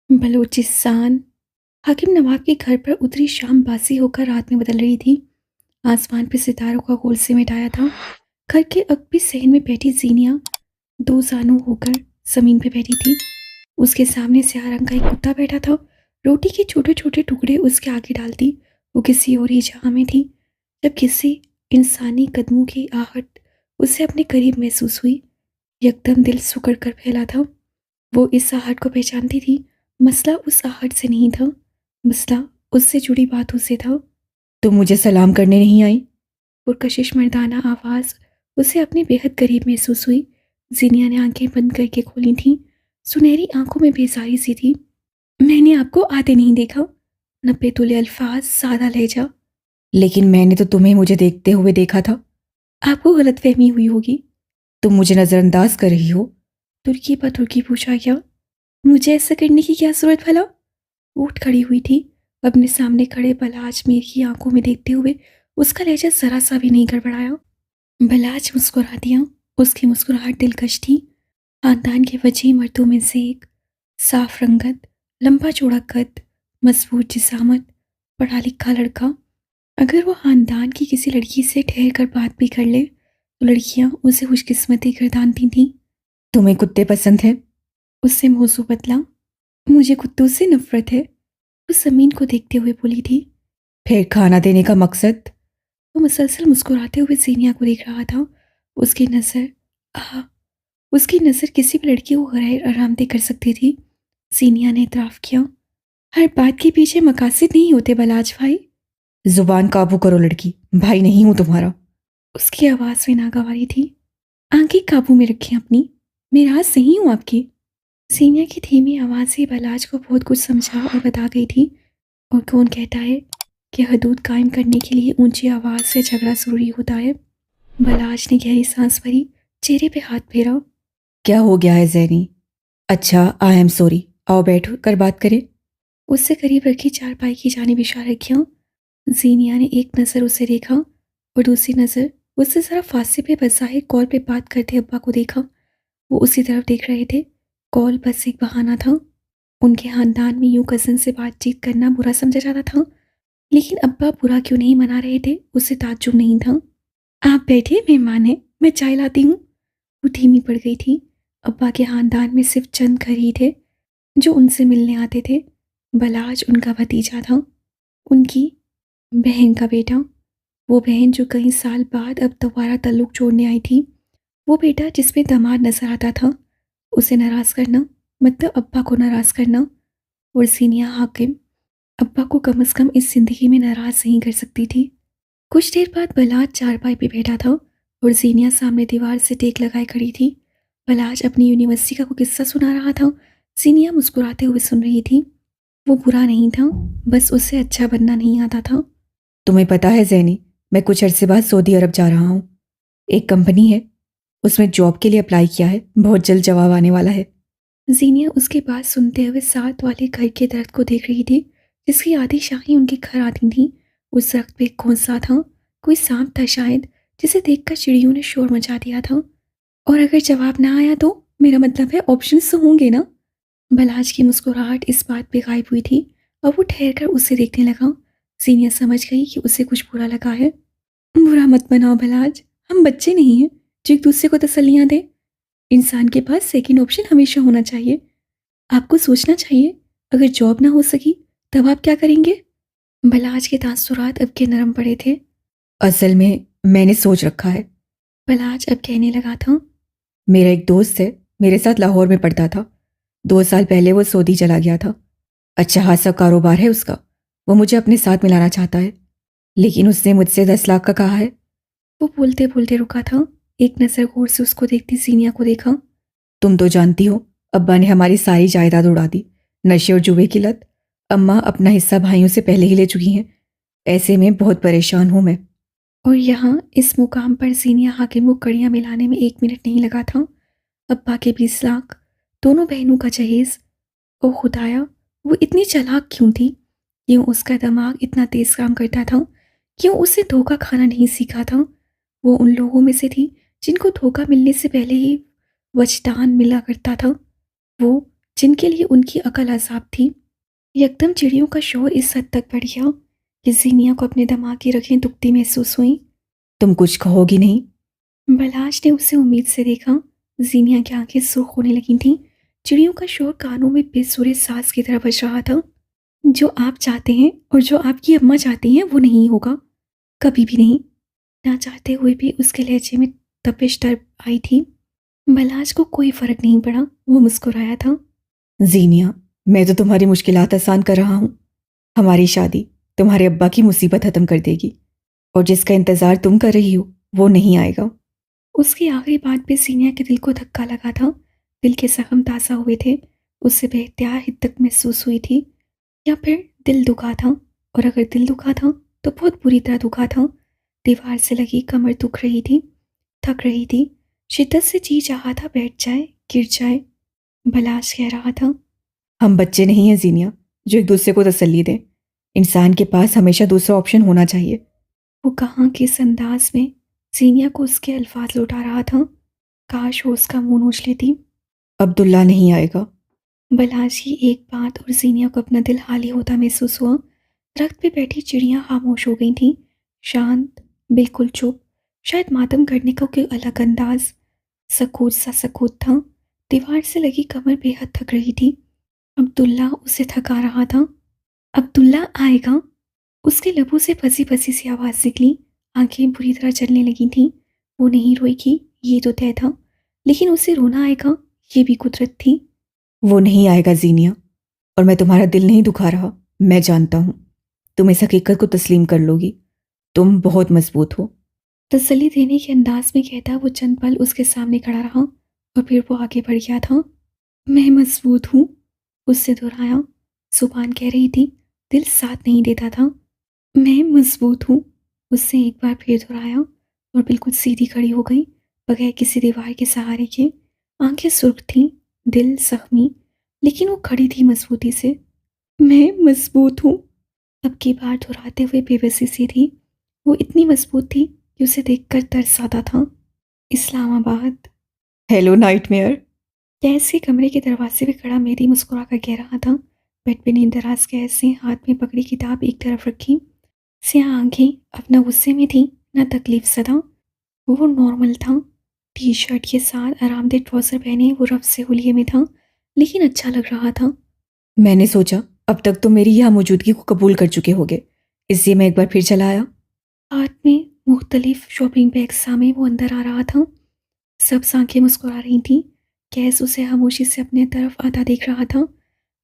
बलूचिस्तान। हाकिम नवाब के घर पर उतरी शाम बासी होकर रात में बदल रही थी। आसमान पे सितारों का गोल सिमटाया था। घर के अगबी सहन में बैठी जीनिया दो जानू होकर जमीन पे बैठी थी। उसके सामने स्याह रंग का एक कुत्ता बैठा था। रोटी के छोटे छोटे टुकड़े उसके आगे डालती वो किसी और ही जहां में थी। जब किसी इंसानी कदमों की आहट उसे अपने करीब महसूस हुई, यकदम दिल सिकुड़ कर फैला था। वो इस आहट को पहचानती थी। मसला उस आहट से नहीं था, मसला उससे जुड़ी बातों से था। तुम मुझे सलाम करने नहीं आई? पुरकशिश मर्दाना आवाज़ उसे अपने बेहद करीब महसूस हुई। जीनिया ने आंखें बंद करके खोली थीं। सुनहरी आंखों में बेजारी सी थी। मैंने आपको आते नहीं देखा। नब्बे तुले अल्फाज, सादा लहजा। लेकिन मैंने तो तुम्हें मुझे देखते हुए देखा था। आपको गलतफहमी हुई होगी। तुम मुझे नज़रअंदाज कर रही हो। तुर्की पर तुर्की पूछा क्या? मुझे ऐसा करने की क्या जरूरत भला? वो उठ खड़ी हुई थी। अपने सामने खड़े बलाज मीर की आंखों में देखते हुए उसका लहजा जरा सा भी नहीं गड़बड़ाया। बलाज मुस्कुरा दिया। उसकी मुस्कुराहट दिलकश थी। खानदान के वजीह मर्दों में से एक, साफ रंगत, लंबा चौड़ा कद, मजबूत जिसामत, पढ़ा लिखा लड़का। अगर वो खानदान की किसी लड़की से ठहर कर बात भी कर ले तो लड़कियां उसे खुशकिस्मती गर्दानती थीं। तुम्हें कुत्ते पसंद हैं? उससे मौजू बदला। मुझे कुत्तों से नफरत है। वो जमीन को देखते हुए बोली थी। फिर खाना देने का मकसद? वो मुसलसल मुस्कुराते हुए जीनिया को देख रहा था। उसकी नज़र आह उसकी नज़र किसी भी लड़की को गैर आरामदेह कर सकती थी। जीनिया ने इतराफ़ किया। हर बात के पीछे मकासद नहीं होते बलाज भाई। जुबान काबू करो लड़की, भाई नहीं हूं तुम्हारा। उसकी आवाज़ में नागवारी थी। आंखें काबू में रखें अपनी। मैं राज नहीं हूँ आपकी। सीनिया की धीमी आवाज़ से बलाज को बहुत कुछ समझा और बता गई थी। और कौन कहता है कि हदूद कायम करने के लिए ऊंची आवाज़ से झगड़ा ज़रूरी होता है। बलाज ने गहरी सांस भरी, चेहरे पे हाथ फेरा। क्या हो गया है जैनी? अच्छा, आई एम सॉरी। आओ बैठो कर बात करें। उससे करीब रखी चारपाई की जानिब इशारा किया। जीनिया ने एक नज़र उसे देखा और दूसरी नज़र उससे ज़रा फासले पे बज़ाहिर कॉल पे बात करते अब्बा को देखा। वो उसी तरफ देख रहे थे। कॉल बस एक बहाना था। उनके खानदान में यूं कज़न से बातचीत करना बुरा समझा जाता था, लेकिन अब्बा बुरा क्यों नहीं मना रहे थे उसे ताज्जुब नहीं था। आप बैठिए, मेहमान है, मैं चाय लाती हूँ। वो धीमी पड़ गई थी। अब्बा के खानदान में सिर्फ चंद घर ही थे जो उनसे मिलने आते थे। बलाज उनका भतीजा था, उनकी बहन का बेटा। वो बहन जो कई साल बाद अब दोबारा ताल्लुक जोड़ने आई थी। वो बेटा जिसमें दामाद नजर आता था। उसे नाराज़ करना मतलब अब्बा को नाराज़ करना। और सीनिया हाकिम अब्बा को कम से कम इस जिंदगी में नाराज़ नहीं कर सकती थी। कुछ देर बाद बलाज चारपाई पे बैठा था और जीनिया सामने दीवार से टेक लगाए खड़ी थी। बलाज अपनी यूनिवर्सिटी का कोई किस्सा सुना रहा था। जीनिया मुस्कुराते हुए सुन रही थी। वो बुरा नहीं था, बस उससे अच्छा बनना नहीं आता था। तुम्हें पता है जैनी, मैं कुछ अरसे बाद सऊदी अरब जा रहा हूँ। एक कंपनी है, उसमें जॉब के लिए अप्लाई किया है, बहुत जल्द जवाब आने वाला है। जीनिया उसके बात सुनते हुए साथ वाले घर के दरख्त को देख रही थी जिसकी आधी शाखें उनके घर आती थीं। उस दरख्त पे एक घोंसला था, कोई सांप था शायद, जिसे देखकर चिड़ियों ने शोर मचा दिया था। और अगर जवाब ना आया तो मेरा मतलब है ऑप्शंस तो होंगे ना। बलाज की मुस्कुराहट इस बात पे गायब हुई थी और वो ठहर कर उसे देखने लगा। जीनिया समझ गई कि उसे कुछ बुरा लगा है। बुरा मत बनाओ बलाज, हम बच्चे नहीं हैं जो एक दूसरे को तसल्लियां दे। इंसान के पास सेकंड ऑप्शन हमेशा होना चाहिए। आपको सोचना चाहिए, अगर जॉब ना हो सकी तब आप क्या करेंगे? बलाज के तासुरात अब के नरम पड़े थे। असल में मैंने सोच रखा है। बलाज अब कहने लगा था। मेरा एक दोस्त है, मेरे साथ लाहौर में पढ़ता था। 2 साल पहले वो सऊदी चला गया था। अच्छा खासा कारोबार है उसका। वो मुझे अपने साथ मिलाना चाहता है, लेकिन उसने मुझसे 10 लाख का कहा है। वो बोलते बोलते रुका था। एक नज़र गौर से उसको देखती सीनिया को देखा। तुम तो जानती हो, अब्बा ने हमारी सारी जायदाद उड़ा दी। नशे और जुए की लत। अम्मा अपना हिस्सा भाइयों से पहले ही ले चुकी हैं। ऐसे में बहुत परेशान हूं मैं। और यहाँ इस मुकाम पर सीनिया हाकिम को कड़ियाँ मिलाने में 1 मिनट नहीं लगा था। अब्बा के 20 लाख, दोनों बहनों का जहेज। ओ खुदाया, वो इतनी चालाक क्यों थी? क्यों उसका दिमाग इतना तेज काम करता था? क्यों उसे धोखा खाना नहीं सीखा था? वो उन लोगों में से थी जिनको धोखा मिलने से पहले ही वजदान मिला करता था। वो जिनके लिए उनकी अकल अज़ाब थी। यकदम चिड़ियों का शोर इस हद तक बढ़ गया कि ज़ीनिया को अपने दिमाग की रखें दुखती महसूस हुई। तुम कुछ कहोगी नहीं? बलाश ने उसे उम्मीद से देखा। ज़ीनिया की आंखें सुर्ख होने लगी थीं। चिड़ियों का शोर कानों में बेसुरे सांस की तरह बज रहा था। जो आप चाहते हैं और जो आपकी अम्मा चाहती हैं वो नहीं होगा, कभी भी नहीं। ना चाहते हुए भी उसके लहजे में तपिश तर आई थी। बलाश को कोई फर्क नहीं पड़ा, वो मुस्कुराया था। जीनिया, मैं तो तुम्हारी मुश्किलात आसान कर रहा हूँ। हमारी शादी तुम्हारे अब्बा की मुसीबत खत्म कर देगी, और जिसका इंतजार तुम कर रही हो वो नहीं आएगा। उसकी आखिरी बात पे सीनिया के दिल को धक्का लगा था। दिल के जख्म ताज़ा हुए थे। उससे बेहतियार हिद्दत महसूस हुई थी, या फिर दिल दुखा था। और अगर दिल दुखा था तो बहुत बुरी तरह दुखा था। दीवार से लगी कमर दुख रही थी, थक रही थी। शिद्दत से जी चाहा था बैठ जाए, गिर जाए। बलाश कह रहा था। हम बच्चे नहीं हैं जीनिया, जो एक दूसरे को तसल्ली दें। इंसान के पास हमेशा दूसरा ऑप्शन होना चाहिए। वो कहाँ किस अंदाज में सीनिया को उसके अल्फाज लौटा रहा था। काश वो उसका मुंह नोच लेती। अब्दुल्ला नहीं आएगा। बलाश की एक बात और सीनिया को अपना दिल हाली होता महसूस हुआ। दरख्त पे बैठी चिड़ियां खामोश हो गई थीं, शांत, बिल्कुल चुप। शायद मातम करने का कोई अलग अंदाज। सकूत सा सकूत था। दीवार से लगी कमर बेहद थक रही थी। अब्दुल्ला उसे थका रहा था। अब्दुल्ला आएगा। उसके लबों से फंसी फंसी सी आवाज़ निकली। आंखें बुरी तरह चलने लगी थीं। वो नहीं रोएगी, ये तो तय था। लेकिन उसे रोना आएगा, ये भी कुदरत थी। वो नहीं आएगा जीनिया, और मैं तुम्हारा दिल नहीं दुखा रहा। मैं जानता हूँ तुम इस हकीकत को तस्लीम कर लोगी। तुम बहुत मजबूत हो। तसल्ली देने के अंदाज में कहता वो चंद पल उसके सामने खड़ा रहा और फिर वो आगे बढ़ गया था। मैं मजबूत हूँ, उससे दोहराया। जुबान कह रही थी, दिल साथ नहीं देता था। मैं मजबूत हूँ, उससे एक बार फिर दोहराया और बिल्कुल सीधी खड़ी हो गई, बगैर किसी दीवार के सहारे के। आंखें सुर्ख थीं, दिल जख्मी, लेकिन वो खड़ी थी मजबूती से। मैं मजबूत हूँ, अब की बार दोहराते हुए बेबसी सी थी। वो इतनी मजबूत थी कि उसे देखकर तरस आता था। इस्लामाबाद। Hello nightmare. गैस के कमरे के दरवाजे पे खड़ा मेरी मुस्कुरा कर कह रहा था। बेड पे नींद दराज गैस से हाथ में पकड़ी किताब एक तरफ रखी। स्याह आंखें अब न गुस्से में थी, न तकलीफ सदा। वो नॉर्मल था। टी शर्ट के साथ आरामदेह ट्राउजर पहने वो रफ से हुलिये में था, लेकिन अच्छा लग रहा था। मैंने सोचा अब तक तो मेरी यहाँ मौजूदगी को कबूल कर चुके होगे, इसलिए मैं एक बार फिर चला आया। हाथ में मुख्तलिफ शॉपिंग बैग्स सामने वो अंदर आ रहा था। सब आंखें मुस्कुरा रही थीं। कैस उसे खामोशी से अपने तरफ आता देख रहा था।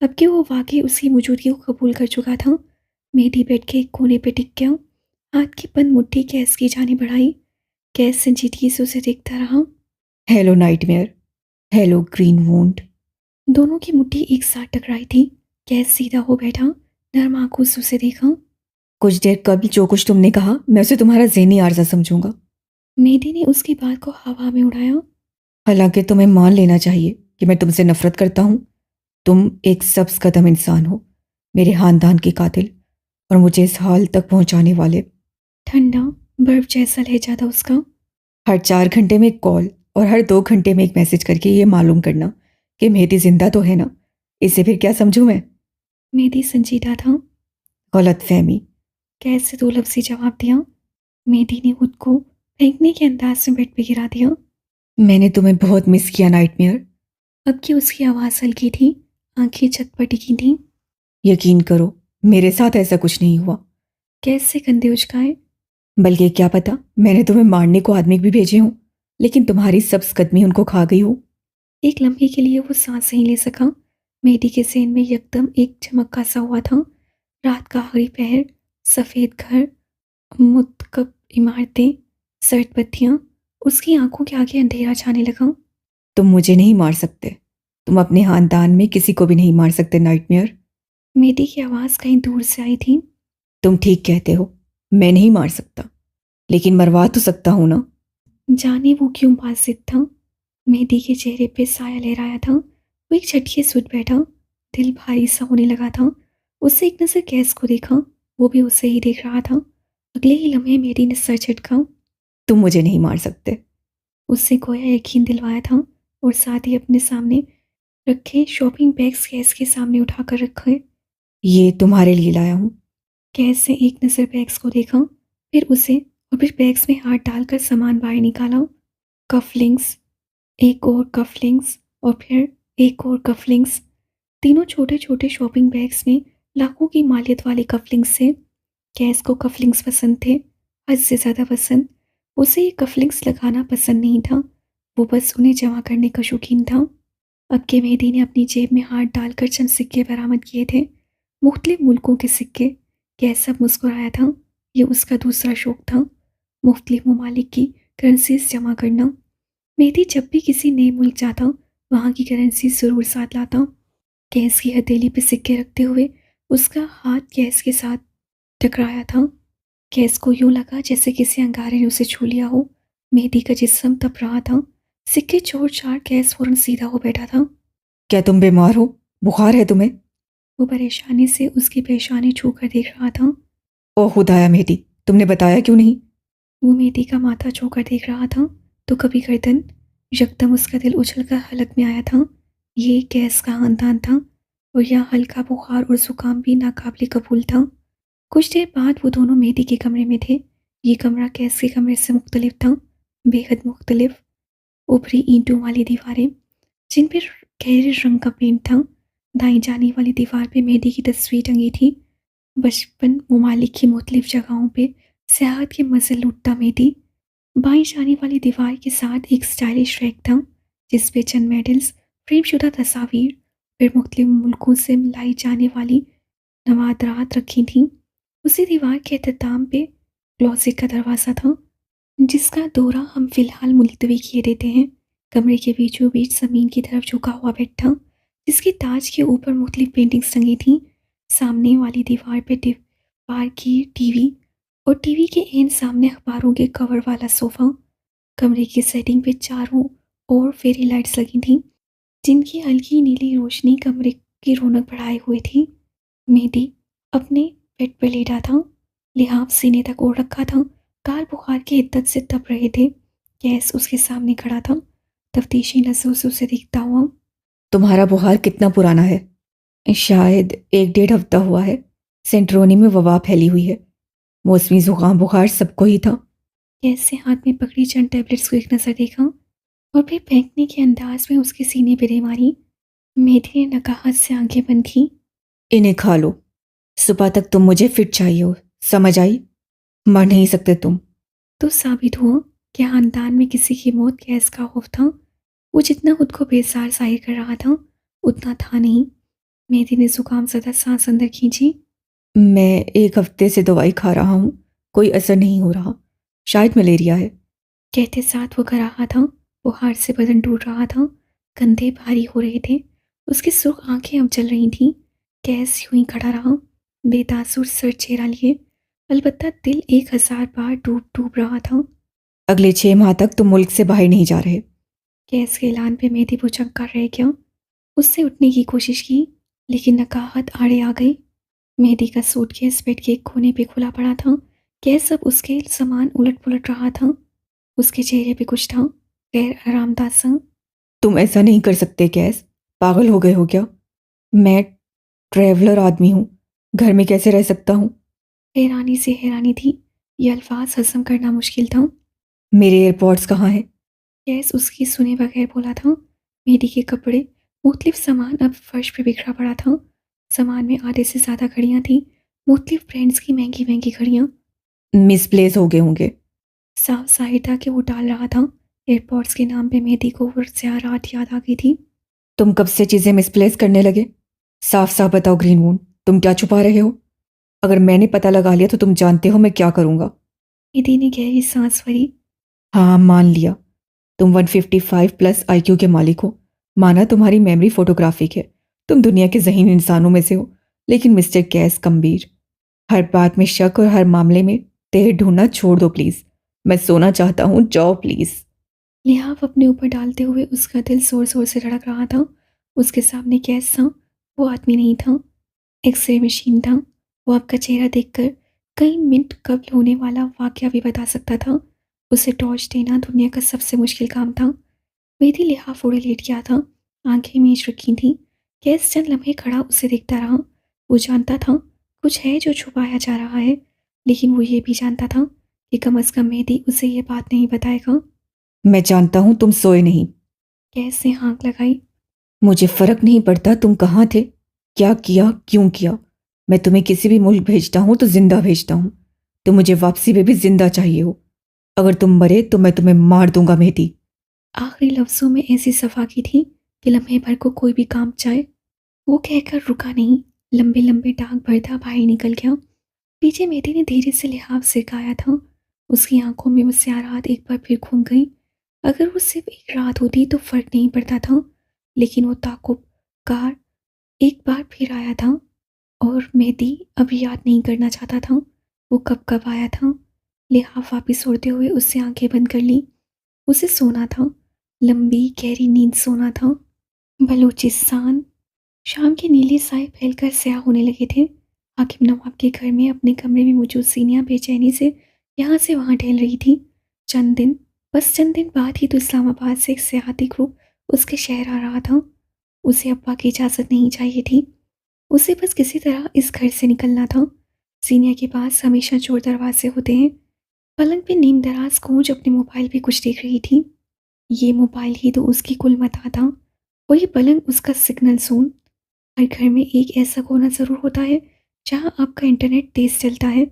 अब कि वो वाकई उसकी मौजूदगी को कबूल कर चुका था। मेहदी बेड के एक कोने पे टिक गया। हाथ की बंद मुट्ठी कैस की जाने बढ़ाई। कैस संजीदगी से उसे देखता रहा। Hello nightmare. Hello green wound. दोनों की मुट्ठी एक साथ टकराई थी। कैस सीधा हो बैठा, नर्म आंखों से उसे देखा। कुछ देर कबल जो कुछ तुमने कहा मैं उसे तुम्हारा ज़हनी आर्जा समझूंगा। मेहदी ने उसकी बात को हवा में उड़ाया। हालांकि तुम्हें मान लेना चाहिए कि मैं तुमसे नफरत करता हूँ। तुम एक सब्ज कदम इंसान हो, मेरे खानदान की कातिल, और मुझे इस हाल तक पहुंचाने वाले। ठंडा बर्फ जैसा लहजा था उसका। हर 4 घंटे में एक कॉल और हर 2 घंटे में एक मैसेज करके ये मालूम करना कि मेहदी जिंदा तो है ना। इसे फिर क्या समझूं मैं? मेहदी संजीदा था। गलत फहमी। कैसे दो लफ्ज़ी जवाब दिया। मेहदी ने खुद को फेंकने के अंदाज में बेड पे गिरा दिया। मैंने तुम्हें बहुत मिस किया नाइटमेयर। अब की उसकी आवाज़ हल्की थी, आंखें छत पर टिकी थीं। यकीन करो, मेरे साथ ऐसा कुछ नहीं हुआ। कैसे कंधे उचकाए। बल्कि क्या पता, मैंने तुम्हें मारने को आदमी भी भेजे हों, लेकिन तुम्हारी सब्ज कदमी उनको खा गई हो। एक लम्हे के लिए वो सांस नहीं ले सका। मेहदी के सेन में यकदम एक झमक्का सा हुआ था। रात का आखिरी पहर, सफ़ेद घर, मुतकब इमारतें, सर्द बत्तियाँ। उसकी आंखों के आगे अंधेरा छाने लगा। तुम मुझे नहीं मार सकते। तुम अपने खानदान में किसी को भी नहीं मार सकते नाइटमेयर। मेहदी की आवाज़ कहीं दूर से आई थी। तुम ठीक कहते हो, मैं नहीं मार सकता, लेकिन मरवा तो सकता हूं ना। जाने वो क्यों बाजिद था। मेहदी के चेहरे पे साया लहराया था। वो एक झटके से उठ बैठा। दिल भारी सा होने लगा था। उससे एक नज़र गैस को देखा, वो भी उसे ही देख रहा था। अगले ही लम्हे मेहदी ने सर झटका। तुम मुझे नहीं मार सकते। उससे गोया यकीन दिलवाया था और साथ ही अपने सामने रखे शॉपिंग बैग्स गैस के सामने उठाकर रखे। ये तुम्हारे लिए लाया हूँ। गैस ने एक नज़र बैग्स को देखा, फिर उसे, और फिर बैग्स में हाथ डालकर सामान बाहर निकाला। कफलिंग्स, एक और कफलिंग्स, और फिर एक और कफलिंग्स। तीनों छोटे छोटे शॉपिंग बैग्स में लाखों की मालियत वाले कफलिंग्स से। गैस को कफलिंग्स पसंद थे, हद से ज़्यादा पसंद। उसे ये कफलिंग्स लगाना पसंद नहीं था, वो बस उन्हें जमा करने का शौकीन था। अब के मेहदी ने अपनी जेब में हाथ डालकर चंद सिक्के बरामद किए थे, मुख्तलिफ मुल्कों के सिक्के। गैस सब मुस्कुराया था, ये उसका दूसरा शौक था, मुख्तलिफ ममालिक की करेंसीज जमा करना। मेहदी जब भी किसी नए मुल्क जाता, वहाँ की करेंसी ज़रूर साथ लाता। गैस की हथेली पे सिक्के रखते हुए उसका हाथ गैस के साथ टकराया था। गैस को यूं लगा जैसे किसी अंगारे ने उसे छू लिया हो। मेहदी का जिस्म तप रहा था, सिक्के छोड़ छाड़ गैस फौरन सीधा हो बैठा था। क्या तुम बीमार हो? बुखार है तुम्हें? वो परेशानी से उसकी पेशानी छू कर देख रहा था। ओह खुदाया मेहदी, तुमने बताया क्यों नहीं? वो मेहदी का माथा छू कर देख रहा था, तो कभी गर्दन। यकदम उसका दिल उछलकर हलक में आया था। ये गैस का खानदान था, और यह हल्का बुखार और जुकाम भी नाकाबिले कबूल था। कुछ देर बाद वो दोनों मेहदी के कमरे में थे। ये कमरा गैस के कमरे से मुख्तलिफ था, बेहद मुख्तलिफ। ऊपरी ईंटों वाली दीवारें, जिन पर गहरे रंग का पेंट था। दाईं जाने वाली दीवार पे मेहदी की तस्वीर टंगी थी। बचपन ममालिक की मुख्तलिफ जगहों पे सियाहत के मज़े लूटता मेहदी। बाईं जाने वाली दीवार के साथ एक स्टाइलिश रैक था, जिस पे चंद मेडल्स, फ्रेमशुदा तस्वीर, फिर मुख्तलिफ मुल्कों से लाई जाने वाली नवादरात रखी थीं। उसी दीवार के अख्ताम पे क्लोसेट का दरवाज़ा था, जिसका दौरा हम फिलहाल मुलतवी किए देते हैं। कमरे के बीचों बीच ज़मीन की तरफ झुका हुआ बेड था, जिसकी ताज के ऊपर मुख्तलिफ पेंटिंग्स टंगी थीं। सामने वाली दीवार पे दीवार की टीवी, और टीवी के एन सामने अखबारों के कवर वाला सोफ़ा। कमरे की सेटिंग पे चारों ओर फेरी लाइट्स लगी थीं, जिनकी हल्की नीली रोशनी कमरे की रौनक बढ़ाए हुए थी। मेहदी अपने बेड पे लेटा था, लिहाफ सीने तक ओढ़ रखा था, गाल बुखार की हिद्दत से तप रहे थे। गैस उसके सामने खड़ा था, तफ्तीशी नजरों से उसे देखता हुआ। तुम्हारा बुखार कितना पुराना है? शायद 1 डेढ़ हफ्ता हुआ है। सेंट्रोनी में वबा फैली हुई है। मौसमी जुकाम बुखार सबको ही था। गैस से हाथ में पकड़ी चंद टैबलेट्स को एक नज़र देखा, और फिर फेंकने के अंदाज में उसके सीने पे दे मारी। मेहदी ने नकाहत से आंखें बंद की। इन्हें खा लो, सुबह तक तुम मुझे फिट चाहिए हो, समझ आई? मर नहीं सकते तुम। तो साबित हुआ कि खानदान में किसी की मौत गैस का खौफ था। वो जितना खुद को बेजार जाहिर कर रहा था, उतना था नहीं। मेहदी ने जुकाम ज़दा सांस अंदर खींची। मैं 1 हफ्ते से दवाई खा रहा हूँ, कोई असर नहीं हो रहा। शायद मलेरिया है। कहते साथ वो कर रहा था, बुखार से बदन टूट रहा था, कंधे भारी हो रहे थे, उसकी सुर्ख आंखें अब जल रही थीं। गैस यूं ही खड़ा रहा, बेतासुर सर चेहरा लिए, अलबत्ता दिल 1000 बार डूब डूब रहा था। अगले 6 माह तक तुम मुल्क से बाहर नहीं जा रहे। गैस के ऐलान पे मेहदी भुचक कर रह गया। उससे उठने की कोशिश की, लेकिन नकाहत आड़े आ गई। मेहदी का सूटकेस बेड के एक कोने पे खुला पड़ा था। गैस अब उसके सामान उलट पुलट रहा था। उसके चेहरे पे कुछ था, गैर आरामदायक सा। तुम ऐसा नहीं कर सकते गैस, पागल हो गए हो क्या? मैं ट्रैवलर आदमी हूँ, घर में कैसे रह सकता हूँ? हैरानी से हैरानी थी, ये अल्फाज हजम करना मुश्किल था। मेरे एयरपोर्ट्स कहाँ हैं? गैस उसकी सुने बगैर बोला था। मेहदी के कपड़े, मुख्तलिफ सामान अब फर्श पे बिखरा पड़ा था। सामान में आधे से ज़्यादा घड़ियाँ थीं, मुख्तलिफ ब्रांड्स की महंगी महंगी घड़ियाँ। मिसप्लेस हो गए होंगे। साफ जाहिर था कि वो टाल रहा था। एयरपोर्ट्स के नाम पे मेहदी को वो ज़ियारत याद आ गई थी। तुम कब से चीज़ें मिसप्लेस करने लगे? साफ साफ बताओ ग्रीन मून, तुम क्या छुपा रहे हो? अगर मैंने पता लगा लिया तो तुम जानते हो मैं क्या करूँगा। मेहदी ने गहरी सांस भरी। हाँ मान लिया, तुम 155+ IQ के मालिक हो। माना तुम्हारी मेमोरी फोटोग्राफिक है, तुम दुनिया के ज़हीन इंसानों में से हो। लेकिन मिस्टर गैस कम्बीर, हर बात में शक और हर मामले में तेर ढूंढना छोड़ दो प्लीज़। मैं सोना चाहता हूँ, जाओ प्लीज़। लिहाफ अपने ऊपर डालते हुए उसका दिल जोर जोर से धड़क रहा था। उसके सामने गैस था, वो आदमी नहीं था, एक्सरे मशीन था। वो आपका चेहरा देखकर कई मिनट कबल होने वाला वाकया भी बता सकता था। उसे टॉर्च देना दुनिया का सबसे मुश्किल काम था। मेहदी लिहाफ ओढ़े लेट गया था, आंखें मीच रखी थीं। कैस चंद लम्हे खड़ा उसे देखता रहा। वो जानता था कुछ है जो छुपाया जा रहा है, लेकिन वो ये भी जानता था कि कम अज़ कम मेहदी उसे ये बात नहीं बताएगा। मैं जानता हूँ तुम सोए नहीं। कैस ने हाँक लगाई। मुझे फर्क नहीं पड़ता तुम कहाँ थे, क्या किया, क्यों किया। मैं तुम्हें किसी भी मुल्क भेजता हूँ तो जिंदा भेजता हूँ। तो मुझे वापसी में भी जिंदा चाहिए हो। अगर तुम मरे तो मैं तुम्हें मार दूंगा मेहदी। आखिरी लफ्ज़ों में ऐसी सफाकी थी कि लम्हे भर को कोई भी काम जाए। वो कहकर रुका नहीं, लंबे लंबे टाँग भरता बाहर निकल गया। पीछे मेहदी ने धीरे से लिहाफ सिरकाया था। उसकी आंखों में वो स्याह रात एक बार फिर घूम गई। अगर वो सिर्फ एक रात होती तो फर्क नहीं पड़ता था, लेकिन वो ताकुबकार एक बार फिर आया था और मेहदी अभी याद नहीं करना चाहता था वो कब कब आया था। लिहाफ वापिस ओढ़ते हुए उससे आंखें बंद कर ली। उसे सोना था, लंबी गहरी नींद सोना था। बलूचिस्तान। शाम के नीले साए फैलकर स्याह होने लगे थे। हाकिम नवाब के घर में अपने कमरे में मौजूद सीनिया बेचैनी से वहां टहल रही थी। चंद दिन बाद ही तो इस्लामाबाद से एक सियाहती ग्रुप उसके शहर आ रहा था। उसे अब्बा की इजाज़त नहीं चाहिए थी। उसे बस किसी तरह इस घर से निकलना था। सीनिया के पास हमेशा चोर दरवाजे होते हैं। पलंग पे नीम दराज कूंज अपने मोबाइल पे कुछ देख रही थी। ये मोबाइल ही तो उसकी कुल मता था, और ये पलंग उसका सिग्नल जोन। हर घर में एक ऐसा कोना ज़रूर होता है जहाँ आपका इंटरनेट तेज चलता है।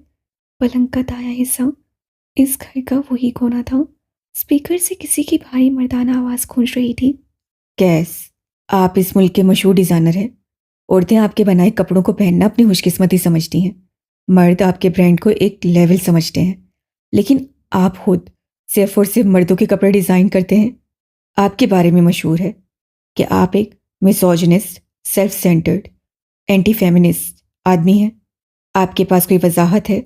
पलंग का दायां हिस्सा इस घर का वही कोना था। स्पीकर से किसी की भारी मर्दाना आवाज़ गूंज रही थी। कैस, आप इस मुल्क के मशहूर डिज़ाइनर हैं। औरतें आपके बनाए कपड़ों को पहनना अपनी खुशकिस्मती समझती हैं। मर्द आपके ब्रांड को एक लेवल समझते हैं। लेकिन आप खुद सिर्फ और सिर्फ मर्दों के कपड़े डिज़ाइन करते हैं। आपके बारे में मशहूर है कि आप एक misogynist, self centred, anti feminist आदमी हैं। आपके पास कोई वजाहत है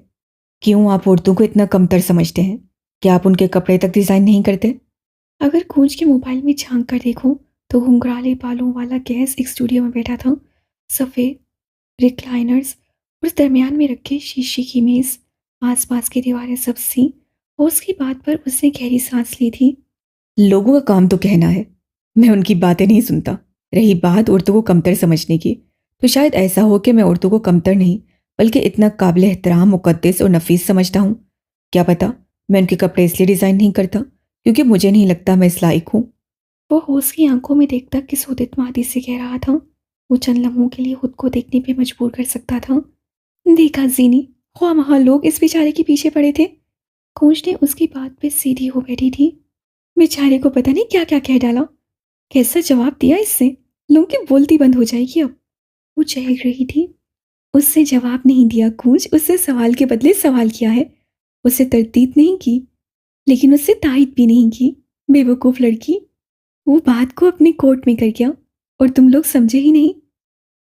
क्यों आप औरतों को इतना कमतर समझते हैं कि आप उनके कपड़े तक डिज़ाइन नहीं करते? अगर गूंज के मोबाइल में झांक कर देखो तो घुंघराले बालों वाला गैस एक स्टूडियो में बैठा था। सफ़ेद रिक्लाइनर्स और उस दरमियान में रखे शीशे की मेज़, आसपास की दीवारें सब्ज थीं और उसकी बात पर उसने गहरी सांस ली थी। लोगों का काम तो कहना है, मैं उनकी बातें नहीं सुनता। रही बात औरतों को कमतर समझने की, तो शायद ऐसा हो कि मैं औरतों को कमतर नहीं बल्कि इतना काबिल एहतराम, मुकद्दस और नफीस समझता हूँ। क्या पता मैं उनके कपड़े इसलिए डिज़ाइन नहीं करता क्योंकि मुझे नहीं लगता मैं इस लायक हूँ। वो होश की आंखों में देखता किस उदित मादी से कह रहा था। वो चंद लम्हों के लिए खुद को देखने पे मजबूर कर सकता था। देखा जीनी, ख्वाह लोग इस बेचारे के पीछे पड़े थे। खोज ने उसकी बात पे सीधी हो बैठी थी। बेचारे को पता नहीं क्या क्या कह डाला, कैसा जवाब दिया इससे। लोगों की बोलती बंद हो जाएगी अब। वो चहक रही थी। उससे जवाब नहीं दिया कूंज, उससे सवाल के बदले सवाल किया है। उससे तरदीद नहीं की, लेकिन उससे तायद भी नहीं की। बेवकूफ़ लड़की। वो बात को अपने कोर्ट में कर गया और तुम लोग समझे ही नहीं।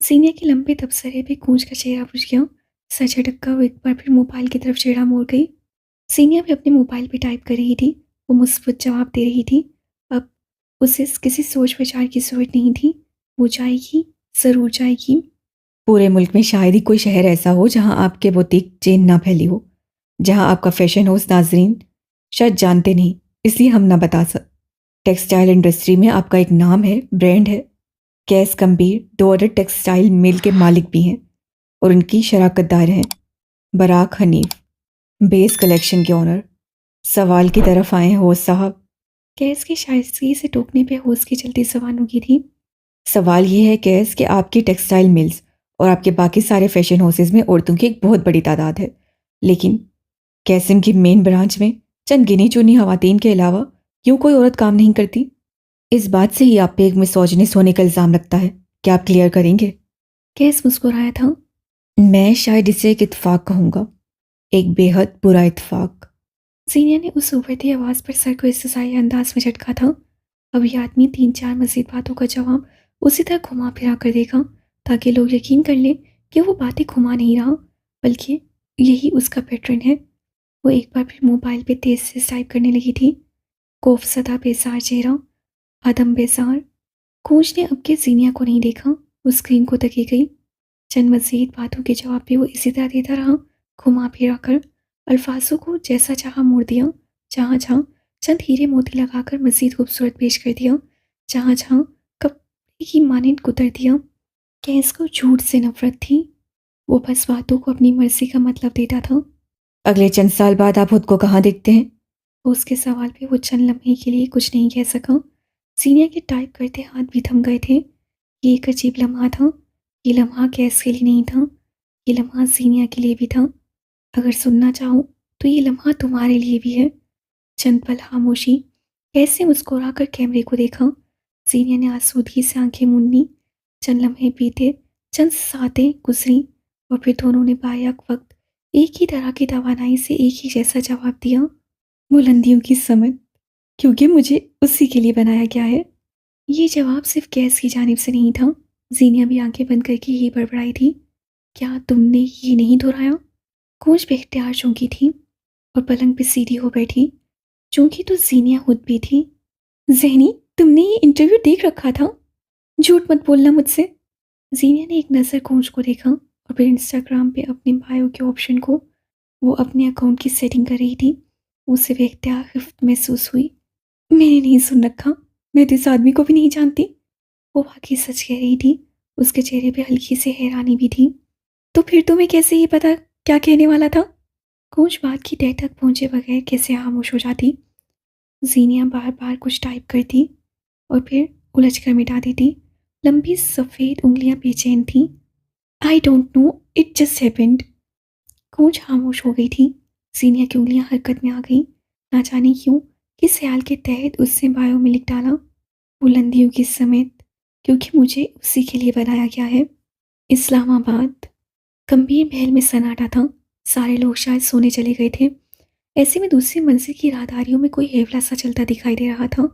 सीनिया के लंबे तबसरे पे कूंज का चेहरा बुझ गया। सर झटक कर वो एक बार फिर मोबाइल की तरफ चेहरा मोड़ गई। सीनिया भी अपने मोबाइल पे टाइप कर रही थी। वो मुस्कुत जवाब दे रही थी। अब उसे किसी सोच विचार की जरूरत नहीं थी। वो जाएगी, ज़रूर जाएगी। पूरे मुल्क में शायद ही कोई शहर ऐसा हो जहाँ आपके बुटीक चेन ना फैली हो, जहाँ आपका फैशन हाउस नाजरीन शायद जानते नहीं, इसलिए हम ना बता सक। टेक्सटाइल इंडस्ट्री में आपका एक नाम है, ब्रांड है। कैस कम्बीर 2 अदर टेक्सटाइल मिल के मालिक भी हैं और उनकी शराकतदार हैं बराक हनीफ, बेस कलेक्शन के ऑनर। सवाल की तरफ आए हैं होस्ट साहब। कैस की शाइस्तगी से टोकने पे होश की चलती जबान रुकी थी। सवाल ये है कैस कि आपकी टेक्सटाइल मिल्स और आपके बाकी सारे फैशन हाउसेज में औरतों की एक बहुत बड़ी तादाद है, लेकिन कैसिम की मेन ब्रांच में चंद गिनी चुनी खवातीन के अलावा क्यों कोई औरत काम नहीं करती? इस बात से ही आप पे एक मिसोजिनिस्ट होने का इल्ज़ाम लगता है। क्या आप क्लियर करेंगे? कैस मुस्कुराया था। मैं शायद इसे एक इत्तेफाक कहूँगा, एक बेहद बुरा इत्तेफाक। सीनिया ने उस उभरती आवाज़ पर सर को इस्तज़ाई अंदाज में झटका था। अब ये आदमी 3-4 मज़ीद बातों का जवाब उसी तरह घुमा फिरा कर देगा ताकि लोग यकीन कर लें कि वो बातें घुमा नहीं रहा, बल्कि यही उसका पैटर्न है। वो एक बार फिर मोबाइल पे तेज़ से टाइप करने लगी थी। खौफज़दा बेजार चेहरा, आदम बेजार। खोज ने अब के सीनिया को नहीं देखा, वो स्क्रीन को तकी गई। चंद मज़ीद बातों के जवाब भी वो इसी तरह देता रहा, घुमा फिरा कर। अल्फाजों को जैसा चाहा मोड़ दिया, जहाँ जहाँ चंद हीरे मोती लगाकर मज़ीद खूबसूरत पेश कर दिया, जहाँ जहाँ कप की मानंद कुतर दिया। कैस को झूठ से नफरत थी। वो बस बातों को अपनी मर्जी का मतलब देता था। अगले चंद साल बाद आप खुद को कहाँ देखते हैं? उसके सवाल पे वो चंद लम्हे के लिए कुछ नहीं कह सका। सीनियर के टाइप करते हाथ भी थम गए थे। ये एक अजीब लम्हा था। ये लम्हा कैस के लिए नहीं था, ये लम्हा सीनियर के लिए भी था। अगर सुनना चाहो तो ये लम्हा तुम्हारे लिए भी है। चंद पल खामोशी। कैसे मुस्कुराकर कैमरे को देखा। सीनियर ने आसूदगी से आंखें मूंदी। चंद लम्हे बीते, चंद सातें गुजरी और फिर दोनों ने बायाक वक्त एक ही तरह की तवानाई से एक ही जैसा जवाब दिया। बुलंदियों की समझ, क्योंकि मुझे उसी के लिए बनाया गया है। ये जवाब सिर्फ कैस की जानिब से नहीं था। जीनिया भी आंखें बंद करके ही बड़बड़ाई थी। क्या तुमने ये नहीं दोहराया? कोच बेख्तियार चौंकी थी और पलंग पे सीधी हो बैठी। चूंकि तो जीनिया खुद भी थी। जहनी, तुमने ये इंटरव्यू देख रखा था? झूठ मत बोलना मुझसे। जीनिया ने एक नज़र कोच को देखा और फिर इंस्टाग्राम पे अपने बायो के ऑप्शन को। वो अपने अकाउंट की सेटिंग कर रही थी। उसे बेख्तियार खिफ्त महसूस हुई। मैंने नहीं सुन रखा। मैं तो इस आदमी को भी नहीं जानती। वो वाकई सच कह रही थी। उसके चेहरे पे हल्की सी हैरानी भी थी। तो फिर तुम्हें कैसे ये पता क्या कहने वाला था? कोच बात की तह तक पहुंचे बगैर कैसे खामोश हो जाती। जीनिया बार बार कुछ टाइप करती और फिर उलझ कर मिटा देती। लंबी सफ़ेद उंगलियां बेचैन थीं। I don't know, it just happened. Coach खामोश हो गई थी। जीनिया की उंगलियां हरकत में आ गईं। ना जाने क्यों, किस ख्याल के तहत उससे बायो में लिख डाला। बुलंदियों की समेत, क्योंकि मुझे उसी के लिए बनाया गया है। इस्लामाबाद। गंभीर महल में सन्नाटा था। सारे लोग शायद सोने चले गए थे। ऐसे में दूसरी मंजिल की राहदारियों में कोई हेवला सा चलता दिखाई दे रहा था।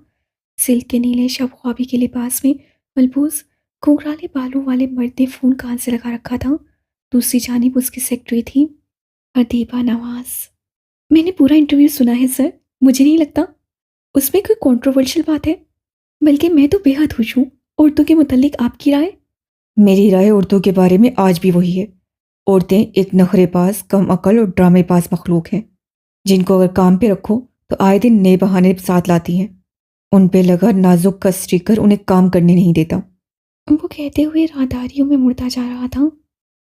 सिल्क के नीले शबख्वाबी के लिबास में मलबूस घुंघराले बालों वाले मर्द ने फ़ोन कान से लगा रखा था। दूसरी जानिब उसकी सेक्रेटरी थी, अदीबा नवाज। मैंने पूरा इंटरव्यू सुना है सर। मुझे नहीं लगता उसमें कोई कंट्रोवर्शियल बात है। बल्कि मैं तो बेहद खुश हूँ। औरतों के मुतालिक आपकी राय? मेरी राय औरतों के बारे में आज भी वही है। औरतें एक नखरेबाज, कम अकल और ड्रामेबाज मखलूक हैं, जिनको अगर काम पे रखो तो आए दिन नए बहाने साथ लाती हैं। उन पे लगा नाजुक का स्टिकर उन्हें काम करने नहीं देता। वो कहते हुए राहदारियों में मुड़ता जा रहा था।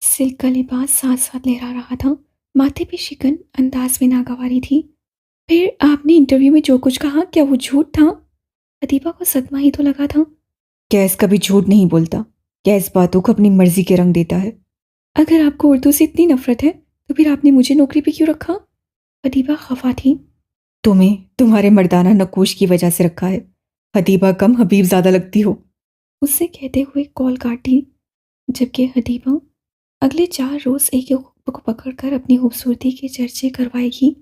सिल्क का लिबास साथ साथ लहरा रहा था। माथे पे शिकन अंदाज में नागवारी थी। फिर आपने इंटरव्यू में जो कुछ कहा, क्या वो झूठ था? अदीबा को सदमा ही तो लगा था। गैस कभी झूठ नहीं बोलता। गैस बातों को अपनी मर्जी के रंग देता है। अगर आपको उर्दू से इतनी नफरत है तो फिर आपने मुझे नौकरी पे क्यों रखा? अदीबा खफा थी। तुम्हें तुम्हारे मर्दाना नकोश की वजह से रखा है। हदीबा कम हबीब ज़्यादा लगती हो। उससे कहते हुए कॉल काटी। जबकि हदीबा अगले 4 रोज़ एक एक को पकड़कर अपनी खूबसूरती के चर्चे करवाएगी।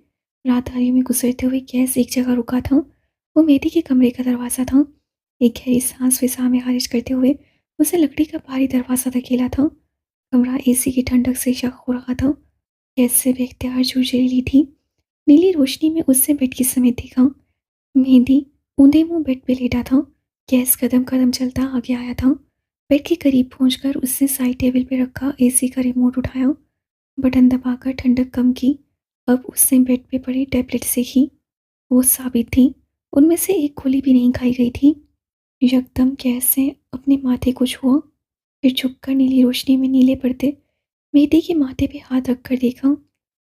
रातधारियों में गुजरते हुए गैस एक जगह रुका था। वो मेहदी के कमरे का दरवाज़ा था। एक गहरी सांस फिजा में खारिज करते हुए उसे लकड़ी का भारी दरवाज़ा धकेला था। कमरा एसी की ठंडक से शक हो रहा था। गैस से बेख्तियार झुरझुरी थी। नीली रोशनी में उससे बेड की समेत दिखा। मेहंदी ऊंधे मुंह बेड पे लेटा था। गैस कदम कदम चलता आगे आया था। बेड के करीब पहुंचकर उसने साइड टेबल पे रखा एसी का रिमोट उठाया। बटन दबाकर ठंडक कम की। अब उसने बेड पे पड़ी टैबलेट देखी। वो साबित थी। उनमें से एक गोली भी नहीं खाई गई थी। यकदम गैस से अपने माथे को छुआ। फिर झुककर नीली रोशनी में नीले पर्दे मेहदी के माथे पे हाथ रखकर देखा।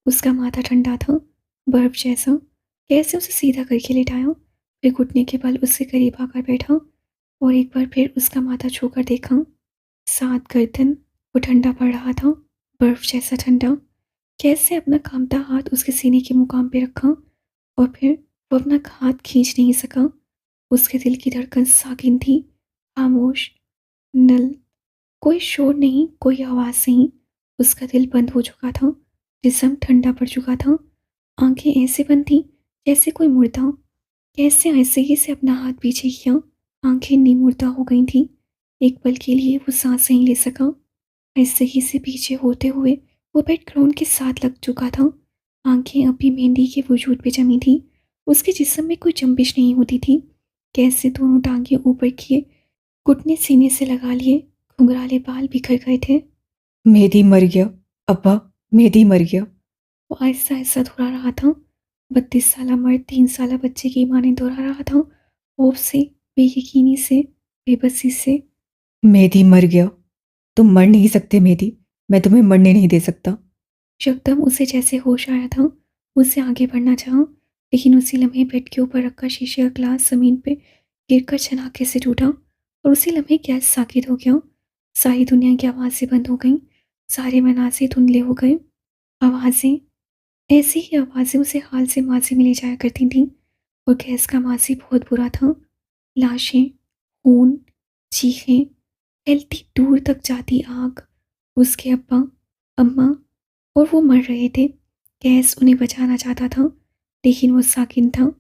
उसका माथा ठंडा था, बर्फ जैसा। कैसे उसे सीधा करके लेटाया। फिर घुटने के बल उसके करीब आकर बैठा और एक बार फिर उसका माथा छूकर देखा। सात गर्दन। वो ठंडा पड़ रहा था, बर्फ जैसा ठंडा। कैसे अपना कामता हाथ उसके सीने के मुकाम पे रखा और फिर वो अपना हाथ खींच नहीं सका। उसके दिल की धड़कन साकिन थी, खामोश, नल। कोई शोर नहीं, कोई आवाज़ नहीं। उसका दिल बंद हो चुका था, जिस्म ठंडा पड़ चुका था। आंखें ऐसे बंद थीं जैसे कोई मुर्दा। कैसे आहिस्ते से अपना हाथ पीछे किया। आंखें नींद मुर्दा हो गई थीं। एक पल के लिए वो सांस नहीं ले सका। आहिस्ते से पीछे होते हुए वो बेड ग्राउंड के साथ लग चुका था। आंखें अभी मेहंदी के वजूद पे जमी थी। उसके जिस्म में कोई जंबिश नहीं होती थी। कैसे दोनों टांगे ऊपर किए, घुटने सीने से लगा लिए। घुंघराले बाल बिखर गए थे। मेहदी मर गया। अब्बा, मेहदी मर गया। वो आहिस्ता आहिस्ता दोहरा रहा था। 32 साला मर्द 3 साला बच्चे की माने दोहरा रहा था। खौफ से, बेयकीनी से, बेबसी से। मेहदी मर गया। तुम मर नहीं सकते मेहदी। मैं तुम्हें मरने नहीं दे सकता। यकदम उसे जैसे होश आया था, उससे आगे बढ़ना चाहा, लेकिन उसी लम्हे बेड के ऊपर रखा शीशे का ग्लास ज़मीन पे गिरकर छनाके से टूटा और उसी लम्हे गैस साकित हो गया। सारी दुनिया की आवाज़ें बंद हो गईं, सारे मनाज़े धुंधले हो गए। आवाज़ें, ऐसी ही आवाज़ें उसे हाल से माज़ी में ले जाया करती थीं और गैस का माज़ी बहुत बुरा था। लाशें, खून, चीखें, फैलती दूर तक जाती आग। उसके अब्बा, अम्मा और वो मर रहे थे। गैस उन्हें बचाना चाहता था, लेकिन वो साकिन था।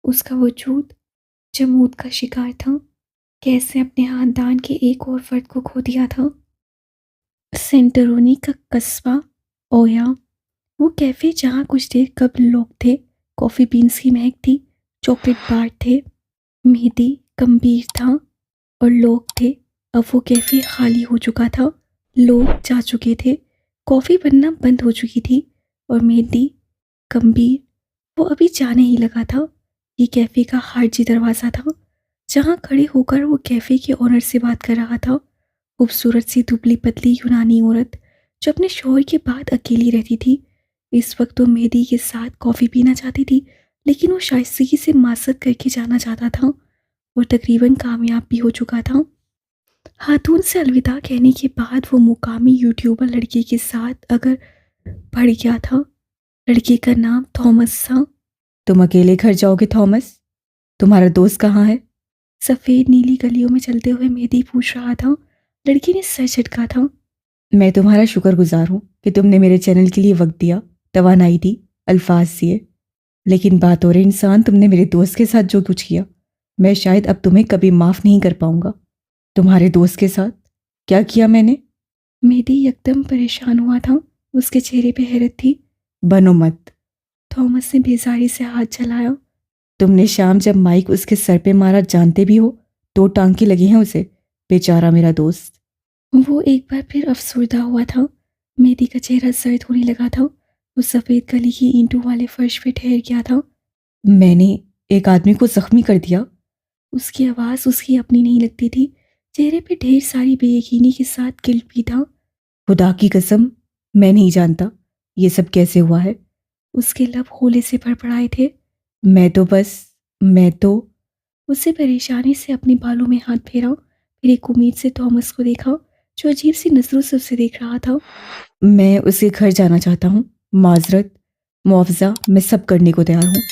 उसका वजूद जमूद का शिकार था। गैस ने अपने खानदान के एक और फर्द को खो दिया था। सेंटरोनी का कस्बा ओया, वो कैफ़े जहाँ कुछ देर कबल लोग थे। कॉफ़ी बीन्स की महक थी, चॉकलेट बार थे, मेहदी गंभीर था और लोग थे। अब वो कैफ़े खाली हो चुका था, लोग जा चुके थे, कॉफ़ी बनना बंद हो चुकी थी और मेहदी गंभीर, वो अभी जाने ही लगा था। ये कैफ़े का खारजी दरवाज़ा था, जहाँ खड़े होकर वो कैफ़े के ओनर से बात कर रहा था। खूबसूरत सी दुबली पतली यूनानी औरत जो अपने शौहर के बाद अकेली रहती थी। इस वक्त वो मेहदी के साथ कॉफ़ी पीना चाहती थी, लेकिन वो शाइस्तगी से मासक करके जाना चाहता था और तकरीबन कामयाब भी हो चुका था। खातून से अलविदा कहने के बाद वो मुकामी यूट्यूबर लड़के के साथ अगर बढ़ गया था। लड़के का नाम थॉमस था। तुम अकेले घर जाओगे थॉमस? तुम्हारा दोस्त कहाँ है? सफ़ेद नीली गलियों में चलते हुए मेहदी पूछ रहा था। लड़की ने सर झटका था। मैं तुम्हारा शुक्रगुजार हूँ कि तुमने मेरे चैनल के लिए वक्त दिया, तवानाई दी, अल्फाज दिए। लेकिन बात और इंसान, तुमने मेरे दोस्त के साथ जो कुछ किया, मैं शायद अब तुम्हें कभी माफ़ नहीं कर पाऊंगा। तुम्हारे दोस्त के साथ क्या किया मैंने? मेहदी एकदम परेशान हुआ था। उसके चेहरे पे हैरत थी। बनो मत। थॉमस ने बेजारी से हाथ चलाया। तुमने शाम जब माइक उसके सर पे मारा, जानते भी हो, 2 टांके लगी हैं उसे, बेचारा मेरा दोस्त। वो एक बार फिर अफसरदा हुआ था। मेहदी का चेहरा सर्द होने लगा था। वो सफ़ेद गली की ईंटों वाले फर्श पे ठहर गया था। मैंने एक आदमी को जख्मी कर दिया। उसकी आवाज़ उसकी अपनी नहीं लगती थी। चेहरे पे ढेर सारी बेयकीनी के साथ गिल्ट भी था। खुदा की कसम, मैं नहीं जानता ये सब कैसे हुआ है। उसके लब होले से फड़फड़ाए थे। मैं तो उससे परेशानी से अपने बालों में हाथ फेरा, फिर एक उम्मीद से थॉमस को देखा, जो अजीब सी नज़रों से उसे देख रहा था। मैं उसके घर जाना चाहता हूँ। माजरत, मुआवजा, मैं सब करने को तैयार हूँ।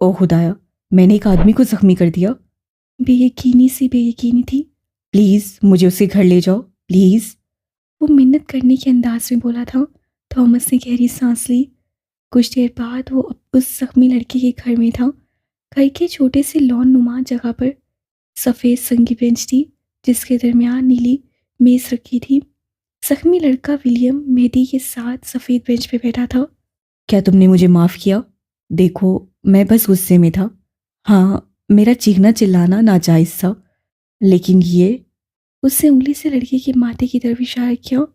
ओ खुदाया, मैंने एक आदमी को जख्मी कर दिया। बेयकीनी सी बेयकीनी थी। प्लीज़ मुझे उसके घर ले जाओ, प्लीज़। वो मिन्नत करने के अंदाज में बोला था। थॉमस ने गहरी सांस ली। कुछ देर बाद वो उस जख्मी लड़के के घर में था। घर के छोटे से लॉन नुमा जगह पर सफ़ेद संगी बेंच थी, जिसके दरमियान नीली मेज़ रखी थी। जख्मी लड़का विलियम मेहदी के साथ सफ़ेद बेंच पे बैठा था। क्या तुमने मुझे माफ़ किया? देखो, मैं बस गुस्से में था। हाँ, मेरा चीखना चिल्लाना नाजायज़ था, लेकिन ये उसने उंगली से लड़के के माथे की तरफ इशारा किया।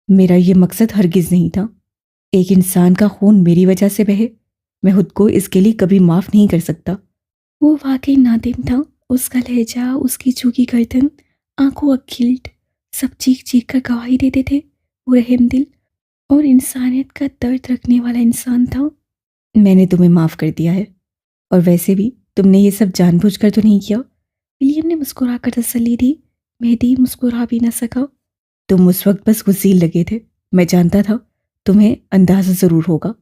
मेरा ये मकसद हरगिज़ नहीं था। एक इंसान का खून मेरी वजह से बहे, मैं खुद को इसके लिए कभी माफ़ नहीं कर सकता। वो वाकई नादिम था। उसका लहजा, उसकी झुकी गर्दन, आंखों का गिल्ट, सब चीख चीख कर गवाही देते थे। वो रहमदिल और इंसानियत का दर्द रखने वाला इंसान था। मैंने तुम्हें माफ़ कर दिया है, और वैसे भी तुमने ये सब जानबूझकर तो नहीं किया। विलियम ने मुस्कुराकर तसल्ली दी। मेहदी मुस्कुरा भी न सका। तुम उस वक्त बस गुस्सील लगे थे। मैं जानता था तुम्हें अंदाज़ा ज़रूर होगा,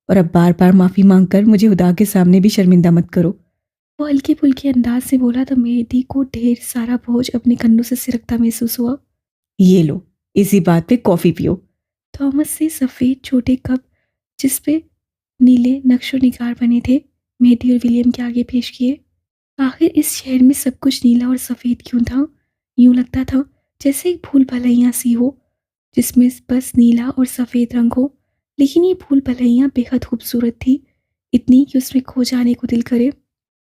और अब बार बार माफ़ी मांगकर मुझे खुदा के सामने भी शर्मिंदा मत करो। वो हल्के फुल्के अंदाज से बोला तो मेहदी को ढेर सारा बोझ अपने कंधों से सिरकता महसूस हुआ। ये लो, इसी बात पे कॉफ़ी पियो। थॉमस से सफ़ेद छोटे कप, जिसपे नीले नक्शो निगार बने थे, मेहदी और विलियम के आगे पेश किए। आखिर इस शहर में सब कुछ नीला और सफ़ेद क्यों था? यूं लगता था जैसे एक भूल भलैया सी हो, जिसमें बस नीला और सफ़ेद रंग हो। लेकिन ये भूल भलैया बेहद खूबसूरत थी, इतनी कि उसमें खो जाने को दिल करे।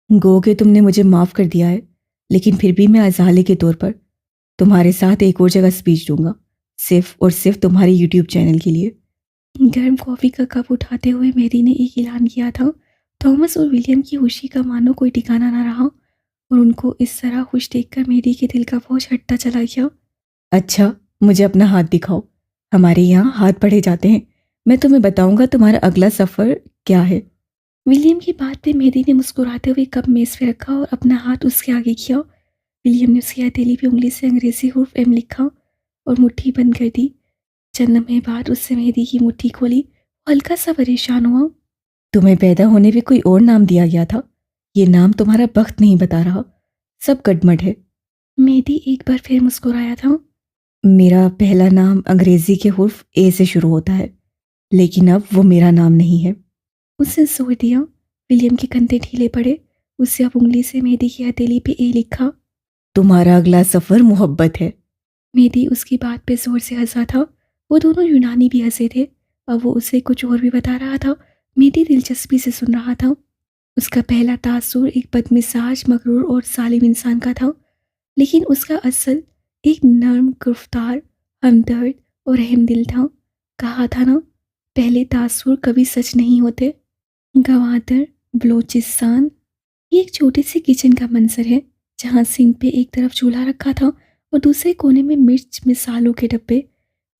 गो के तुमने मुझे माफ़ कर दिया है, लेकिन फिर भी मैं अज़ाले के तौर पर तुम्हारे साथ एक और जगह स्पीच दूंगा, सिर्फ और सिर्फ तुम्हारे यूट्यूब चैनल के लिए। गर्म कॉफ़ी का कप उठाते हुए मेरी ने एक ऐलान किया था। थॉमस और विलियम की खुशी का मानो कोई ठिकाना ना रहा और उनको इस तरह खुश देखकर मेरी के दिल का बोझ हटता चला गया। अच्छा, मुझे अपना हाथ दिखाओ। हमारे यहाँ हाथ पढ़े जाते हैं। मैं तुम्हें बताऊंगा तुम्हारा अगला सफ़र क्या है। विलियम की बात पे मेहदी ने मुस्कुराते हुए कप मेज पे रखा और अपना हाथ उसके आगे किया। विलियम ने उसकी हथेली पे उंगली से अंग्रेजी हुर्फ एम लिखा और मुट्ठी बंद कर दी। चंद लम्हे बाद उससे मेहदी की मुट्ठी खोली। वो हल्का सा परेशान हुआ। तुम्हें पैदा होने पे कोई और नाम दिया गया था। ये नाम तुम्हारा बख्त नहीं बता रहा। सब गड़बड़ है। मेहदी एक बार फिर मुस्कुराया था। मेरा पहला नाम अंग्रेजी के हुर्फ ए से शुरू होता है, लेकिन अब वो मेरा नाम नहीं है। उसने जोर दिया। विलियम के कंधे ढीले पड़े। उससे अब उंगली से मेहदी की हथेली पे ए लिखा। तुम्हारा अगला सफ़र मोहब्बत है। मेहदी उसकी बात पे जोर से हंसा था। वो दोनों यूनानी भी हंसे थे। अब वो उसे कुछ और भी बता रहा था। मेहदी दिलचस्पी से सुन रहा था। उसका पहला तासुर एक बदमिजाज, मगरूर और जालिम इंसान का था, लेकिन उसका असल एक नर्म, गिरफ्तार, हमदर्द और रहमदिल था। कहा था ना, पहले तासुर कभी सच नहीं होते। गवादर, बलोचिस्तान। ये एक छोटी सी किचन का मंजर है, जहाँ सिंक पे एक तरफ चूल्हा रखा था और दूसरे कोने में मिर्च मिसालों के डब्बे।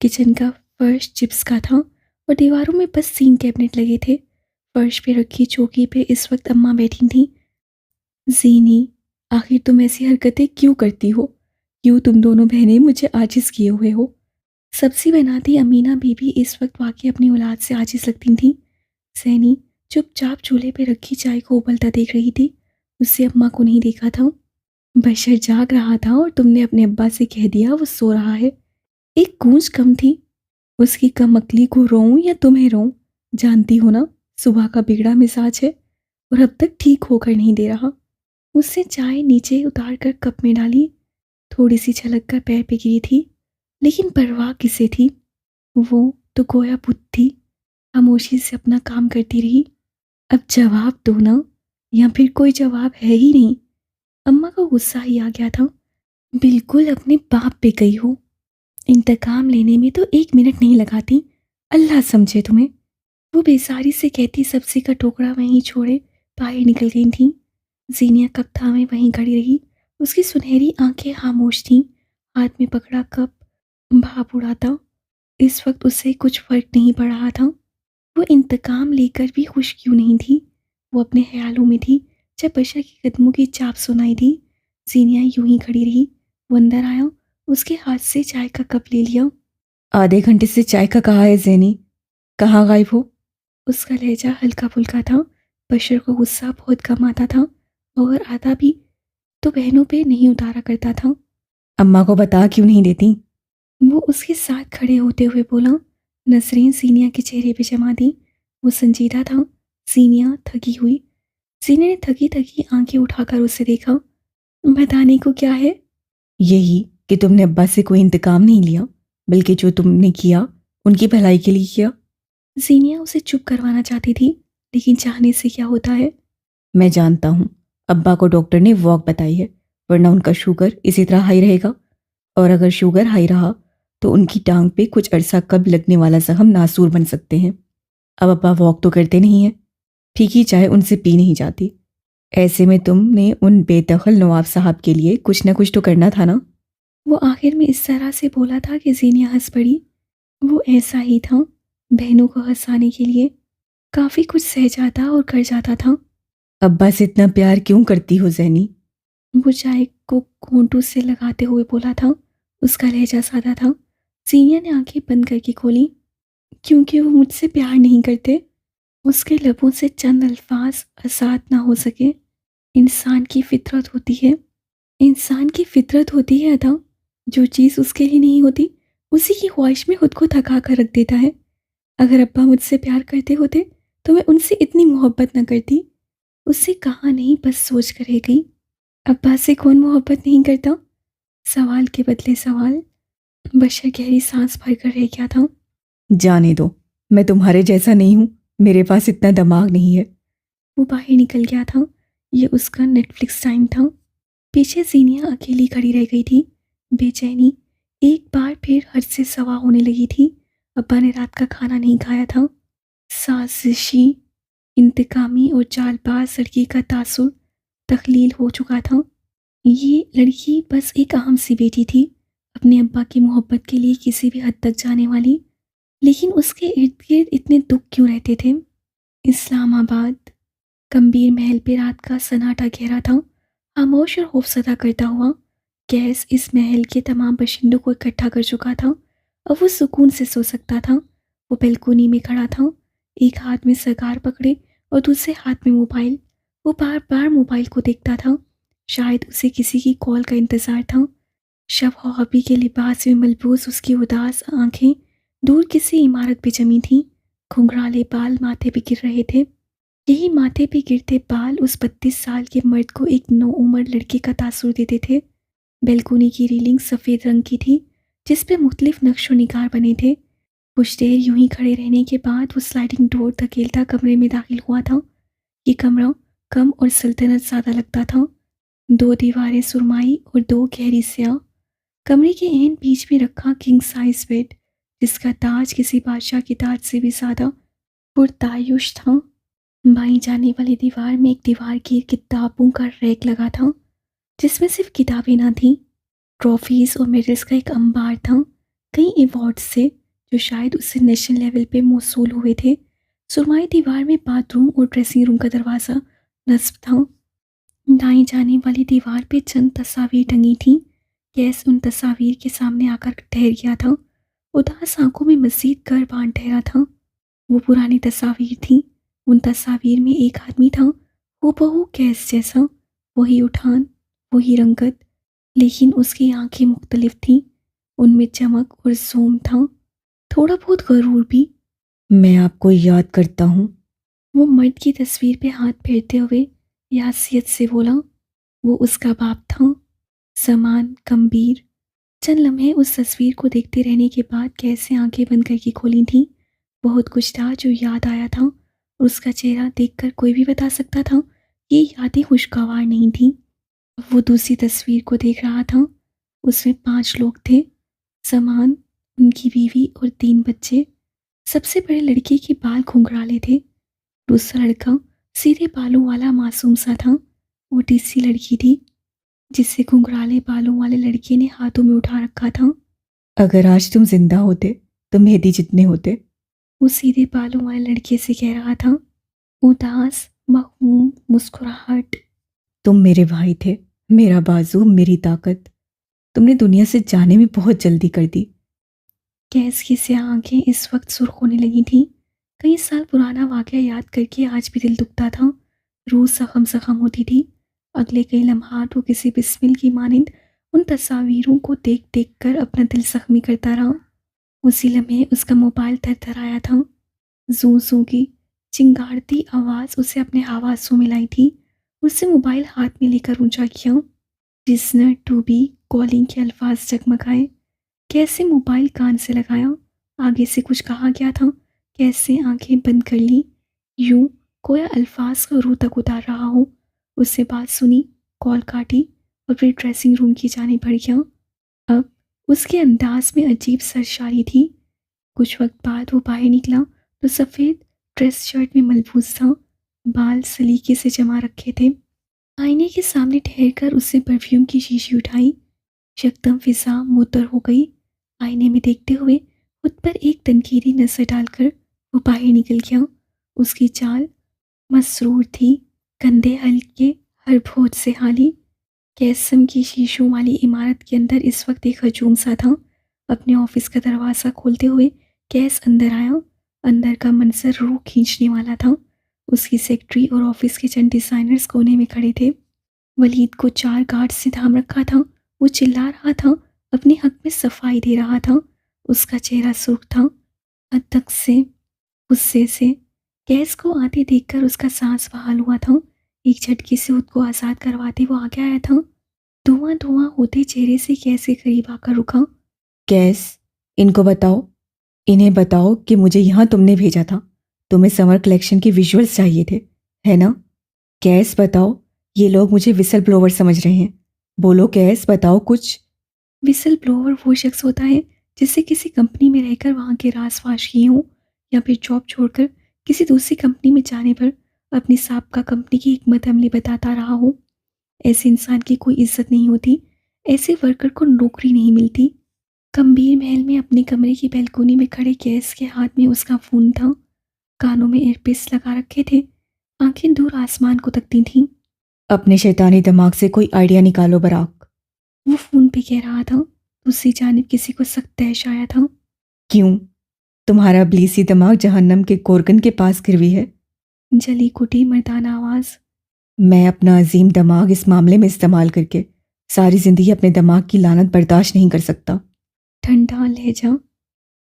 किचन का फर्श चिप्स का था और दीवारों में बस 3 कैबिनेट लगे थे। फर्श पे रखी चौकी पे इस वक्त अम्मा बैठी थी। जीनी, आखिर तुम ऐसी हरकतें क्यों करती हो? क्यों तुम दोनों बहनें मुझे आजिज़ किए हुए हो? सब्जी बनाती अमीना बीबी इस वक्त वाकई अपनी औलाद से आजिज़ लगती थी। सैनी चुपचाप चूल्हे पे रखी चाय को उबलता देख रही थी। उससे अम्मा को नहीं देखा था। बशर जाग रहा था और तुमने अपने अब्बा से कह दिया वो सो रहा है। एक गूंज कम थी। उसकी कम अकली को रोऊं या तुम्हें रोऊं? जानती हो ना, सुबह का बिगड़ा मिजाज है और अब तक ठीक होकर नहीं दे रहा। उसने चाय नीचे उतार कर कप में डाली। थोड़ी सी छलक कर पैर पे गिरी थी, लेकिन परवाह किसे थी? वो तो गोया बुत थी। खामोशी से अपना काम करती रही। अब जवाब दो ना, या फिर कोई जवाब है ही नहीं। अम्मा को गुस्सा ही आ गया था। बिल्कुल अपने बाप पे गई हो। इंतकाम लेने में तो 1 मिनट नहीं लगाती। अल्लाह समझे तुम्हें। वो बेसारी से कहती सब्जी का टोकरा वहीं छोड़े बाहर निकल गई थी। जीनिया कप थामे वहीं खड़ी रही। उसकी सुनहरी आंखें खामोश थीं। हाथ में पकड़ा कप भाप उड़ाता। इस वक्त उससे कुछ फर्क नहीं पड़ रहा था। वो इंतकाम लेकर भी खुश क्यों नहीं थी? वो अपने ख्यालों में थी जब बशर के कदमों की चाप सुनाई दी। जीनिया यूं ही खड़ी रही। वो अंदर आया, उसके हाथ से चाय का कप ले लिया। आधे घंटे से चाय का कहा है ज़ैनी? कहाँ गायब हो? उसका लहजा हल्का फुल्का था। बशर को गुस्सा बहुत कम आता था, और आता भी तो बहनों पे नहीं उतारा करता था। अम्मा को बता क्यों नहीं देती? वो उसके साथ खड़े होते हुए बोला। नसरीन सीनिया के चेहरे पे जमा दी। वो संजीदा था। सीनिया थकी हुई। सीनिया ने थकी थकी आंखें उठाकर उसे देखा। बताने को क्या है? यही कि तुमने अब्बा से कोई इंतकाम नहीं लिया, बल्कि जो तुमने किया उनकी भलाई के लिए किया। जीनिया उसे चुप करवाना चाहती थी, लेकिन चाहने से क्या होता है? मैं जानता हूँ। अब्बा को डॉक्टर ने वॉक बताई है, वरना उनका शुगर इसी तरह हाई रहेगा। और अगर शुगर हाई रहा तो उनकी टांग पे कुछ अरसा कब लगने वाला जख्म नासूर बन सकते हैं। अब अब्बा वॉक तो करते नहीं हैं, फीकी चाय उनसे पी नहीं जाती। ऐसे में तुमने उन बेदखल नवाब साहब के लिए कुछ ना कुछ तो करना था ना। वो आखिर में इस तरह से बोला था कि जीनिया हंस पड़ी। वो ऐसा ही था, बहनों को हंसाने के लिए काफ़ी कुछ सह जाता और कर जाता था। अब्बा से इतना प्यार क्यों करती हो ज़ैनी? वो चाय को घूंटू से लगाते हुए बोला था। उसका लहजा सादा था। जीनिया ने आंखें बंद करके खोली। क्योंकि वो मुझसे प्यार नहीं करते। उसके लबों से चंद अल्फाज आसाद ना हो सके। इंसान की फितरत होती है। इंसान की फितरत होती है अदा। जो चीज़ उसके लिए नहीं होती, उसी की ख्वाहिश में खुद को थका कर रख देता है। अगर अब्बा मुझसे प्यार करते होते तो मैं उनसे इतनी मोहब्बत न करती। उससे कहा नहीं, बस सोच कर रह गई। अब्बा से कौन मोहब्बत नहीं करता? सवाल के बदले सवाल। बशर गहरी सांस भरकर रह गया था। जाने दो, मैं तुम्हारे जैसा नहीं हूँ। मेरे पास इतना दिमाग नहीं है। वो बाहर निकल गया था। ये उसका नेटफ्लिक्स टाइम था। पीछे जीनिया अकेली खड़ी रह गई थी। बेचैनी एक बार फिर हद से सवा होने लगी थी। अब्बा ने रात का खाना नहीं खाया था। साजिशी, इंतकामी और चालबाज लड़की का तासुर तख्लील हो चुका था। ये लड़की बस एक अहम सी बेटी थी। अपने अब्बा की मोहब्बत के लिए किसी भी हद तक जाने वाली, लेकिन उसके इर्द-गिर्द इतने दुःख क्यों रहते थे? इस्लामाबाद, गंभीर महल पे रात का सन्नाटा गहरा था, खामोश और खौफजदा करता हुआ। गैस इस महल के तमाम बाशिंदों को इकट्ठा कर चुका था। अब वो सुकून से सो सकता था। वो बैल्कोनी में खड़ा था, एक हाथ में सिगार पकड़े और दूसरे हाथ में मोबाइल। वो बार-बार मोबाइल को देखता था। शायद उसे किसी की कॉल का इंतज़ार था। शब-ए-हॉबी के लिबास में मलबूस उसकी उदास आँखें दूर किसी इमारत पे जमी थीं। घुंघराले बाल माथे पे गिर रहे थे। यही माथे पे गिरते बाल उस 32 साल के मर्द को एक नौउम्र लड़के का तासुर देते थे। बैल्कोनी की रेलिंग सफ़ेद रंग की थी, जिस पे मुख्तलिफ नक्शो निगार बने थे। कुछ देर यूं ही खड़े रहने के बाद वो स्लाइडिंग डोर धकेलता कमरे में दाखिल हुआ था। ये कमरा कम और सल्तनत ज़्यादा लगता था। 2 दीवारें सुरमाई और 2 गहरी स्याह। कमरे के एन बीच में रखा किंग साइज बेड, जिसका ताज किसी बादशाह के ताज से भी ज़्यादा पुरतायुश था। बाईं जाने वाली दीवार में एक दीवार की किताबों का रैक लगा था, जिसमें सिर्फ किताबें ना थीं, ट्रॉफीज़ और मेडल्स का एक अंबार था। कई अवार्ड्स थे जो शायद उससे नेशनल लेवल पे मौसूल हुए थे। सुरमाई दीवार में बाथरूम और ड्रेसिंग रूम का दरवाज़ा नस्ब था। दाईं जाने वाली दीवार पे चंद तस्वीरें टंगी थीं। गैस उन तस्वीर के सामने आकर ठहर गया था। उदास आंखों में मज़ीद गर बांध ठहरा था। वो पुरानी तस्वीर थी। उन तस्वीर में एक आदमी था, हूबहू गैस जैसा। वही उठान, वही रंगत, लेकिन उसकी आंखें मुख्तलिफ थीं। उनमें चमक और जोम था, थोड़ा बहुत गरूर भी। मैं आपको याद करता हूँ। वो मर्द की तस्वीर पे हाथ फेरते हुए यासियत से बोला। वो उसका बाप था, समान गंभीर। चंद लम्हे उस तस्वीर को देखते रहने के बाद कैसे आंखें बंद करके खोली थीं। बहुत कुछ था जो याद आया था, और उसका चेहरा देखकर कोई भी बता सकता था ये यादें खुशगवार नहीं थीं। अब वो दूसरी तस्वीर को देख रहा था। उसमें 5 लोग थे, समान, उनकी बीवी और 3 बच्चे। सबसे बड़े लड़के के बाल घुंघराले थे। दूसरा लड़का सीधे बालों वाला मासूम सा था। वो तीसरी लड़की थी, जिसे घुंघराले बालों वाले लड़के ने हाथों में उठा रखा था। अगर आज तुम जिंदा होते तो मेहदी जितने होते। वो सीधे बालों वाले लड़के से कह रहा था, उदास महमूम मुस्कुराहट। तुम मेरे भाई थे, मेरा बाजू, मेरी ताकत। तुमने दुनिया से जाने में बहुत जल्दी कर दी। गैस की स्याह आंखें इस वक्त सुर्ख होने लगी थीं। कई साल पुराना वाकया याद करके आज भी दिल दुखता था। रूह जख्म जख्म होती थी। अगले कई लम्हात वो किसी बिस्मिल की मानिंद उन तस्वीरों को देख देख कर अपना दिल जख्मी करता रहा। उसी लम्हे उसका मोबाइल थरथराया था। जू जू की चिंगारती आवाज़ उसे अपने हवासों में लाई थी। उससे मोबाइल हाथ में लेकर ऊंचा किया। लिसनर टू बी कॉलिंग के अल्फाज जगमगाए। कैसे मोबाइल कान से लगाया। आगे से कुछ कहा गया था। कैसे आंखें बंद कर ली, यूं कोई अल्फाज को रूह तक उतार रहा हो। उससे बात सुनी, कॉल काटी और फिर ड्रेसिंग रूम की जाने बढ़ गया। अब उसके अंदाज में अजीब सरशारी थी। कुछ वक्त बाद वो बाहर निकला तो सफ़ेद ड्रेस शर्ट में मलबूस था, बाल सलीके से जमा रखे थे। आईने के सामने ठहरकर उसने परफ्यूम की शीशी उठाई। यकदम फिजा मुअत्तर हो गई। आईने में देखते हुए खुद पर एक तनकीरी नजर डालकर वो बाहर निकल गया। उसकी चाल मसरूर थी, कंधे हल्के, हर भोज से हाली। कैसम की शीशों वाली इमारत के अंदर इस वक्त एक हजूम सा था। अपने ऑफिस का दरवाज़ा खोलते हुए कैस अंदर आया। अंदर का मंजर रूह खींचने वाला था। उसकी सेक्रेटरी और ऑफिस के चंद डिज़ाइनर्स कोने में खड़े थे। वलीद को 4 गार्ड्स से थाम रखा था। वो चिल्ला रहा था, अपने हक में सफाई दे रहा था। उसका चेहरा सुर्ख था, हद तक से गुस्से से। गैस को आते देखकर उसका सांस बहाल हुआ था। एक झटके से खुद को आज़ाद करवाते वो आगे आया था। धुआं धुआं होते चेहरे से कैसे करीब आकर रुका। कैस, इनको बताओ, इन्हें बताओ कि मुझे यहाँ तुमने भेजा था। तुम्हें समर कलेक्शन की विजुअल्स चाहिए थे, है ना? कैस बताओ, ये लोग मुझे विसल ब्लोवर समझ रहे हैं। बोलो कैस, बताओ कुछ। विसल ब्लोअर वो शख्स होता है जिससे किसी कंपनी में रहकर वहाँ के राज फाश किए हों, या फिर जॉब छोड़कर किसी दूसरी कंपनी में जाने पर अपनी साबका कंपनी की हिकमत अमली बताता रहा हो। ऐसे इंसान की कोई इज्जत नहीं होती। ऐसे वर्कर को नौकरी नहीं मिलती। गंभीर महल में अपने कमरे की बैल्कनी में खड़े गैस के हाथ में उसका फ़ोन था। कानों में ईयरपीस लगा रखे थे, आंखें दूर आसमान को तकती थीं। अपने शैतानी दिमाग से कोई आइडिया निकालो बराक। वो फ़ोन पे कह रहा था। दूसरी जानिब किसी को सख्त तैश आया था। क्यों? तुम्हारा इब्लीसी दिमाग जहन्नम के कोरकन के पास गिरवी है। जली कुटी मर्दाना आवाज़। मैं अपना अजीम दिमाग इस मामले में इस्तेमाल करके सारी जिंदगी अपने दिमाग की लानत बर्दाश्त नहीं कर सकता। ठंडा लहजा।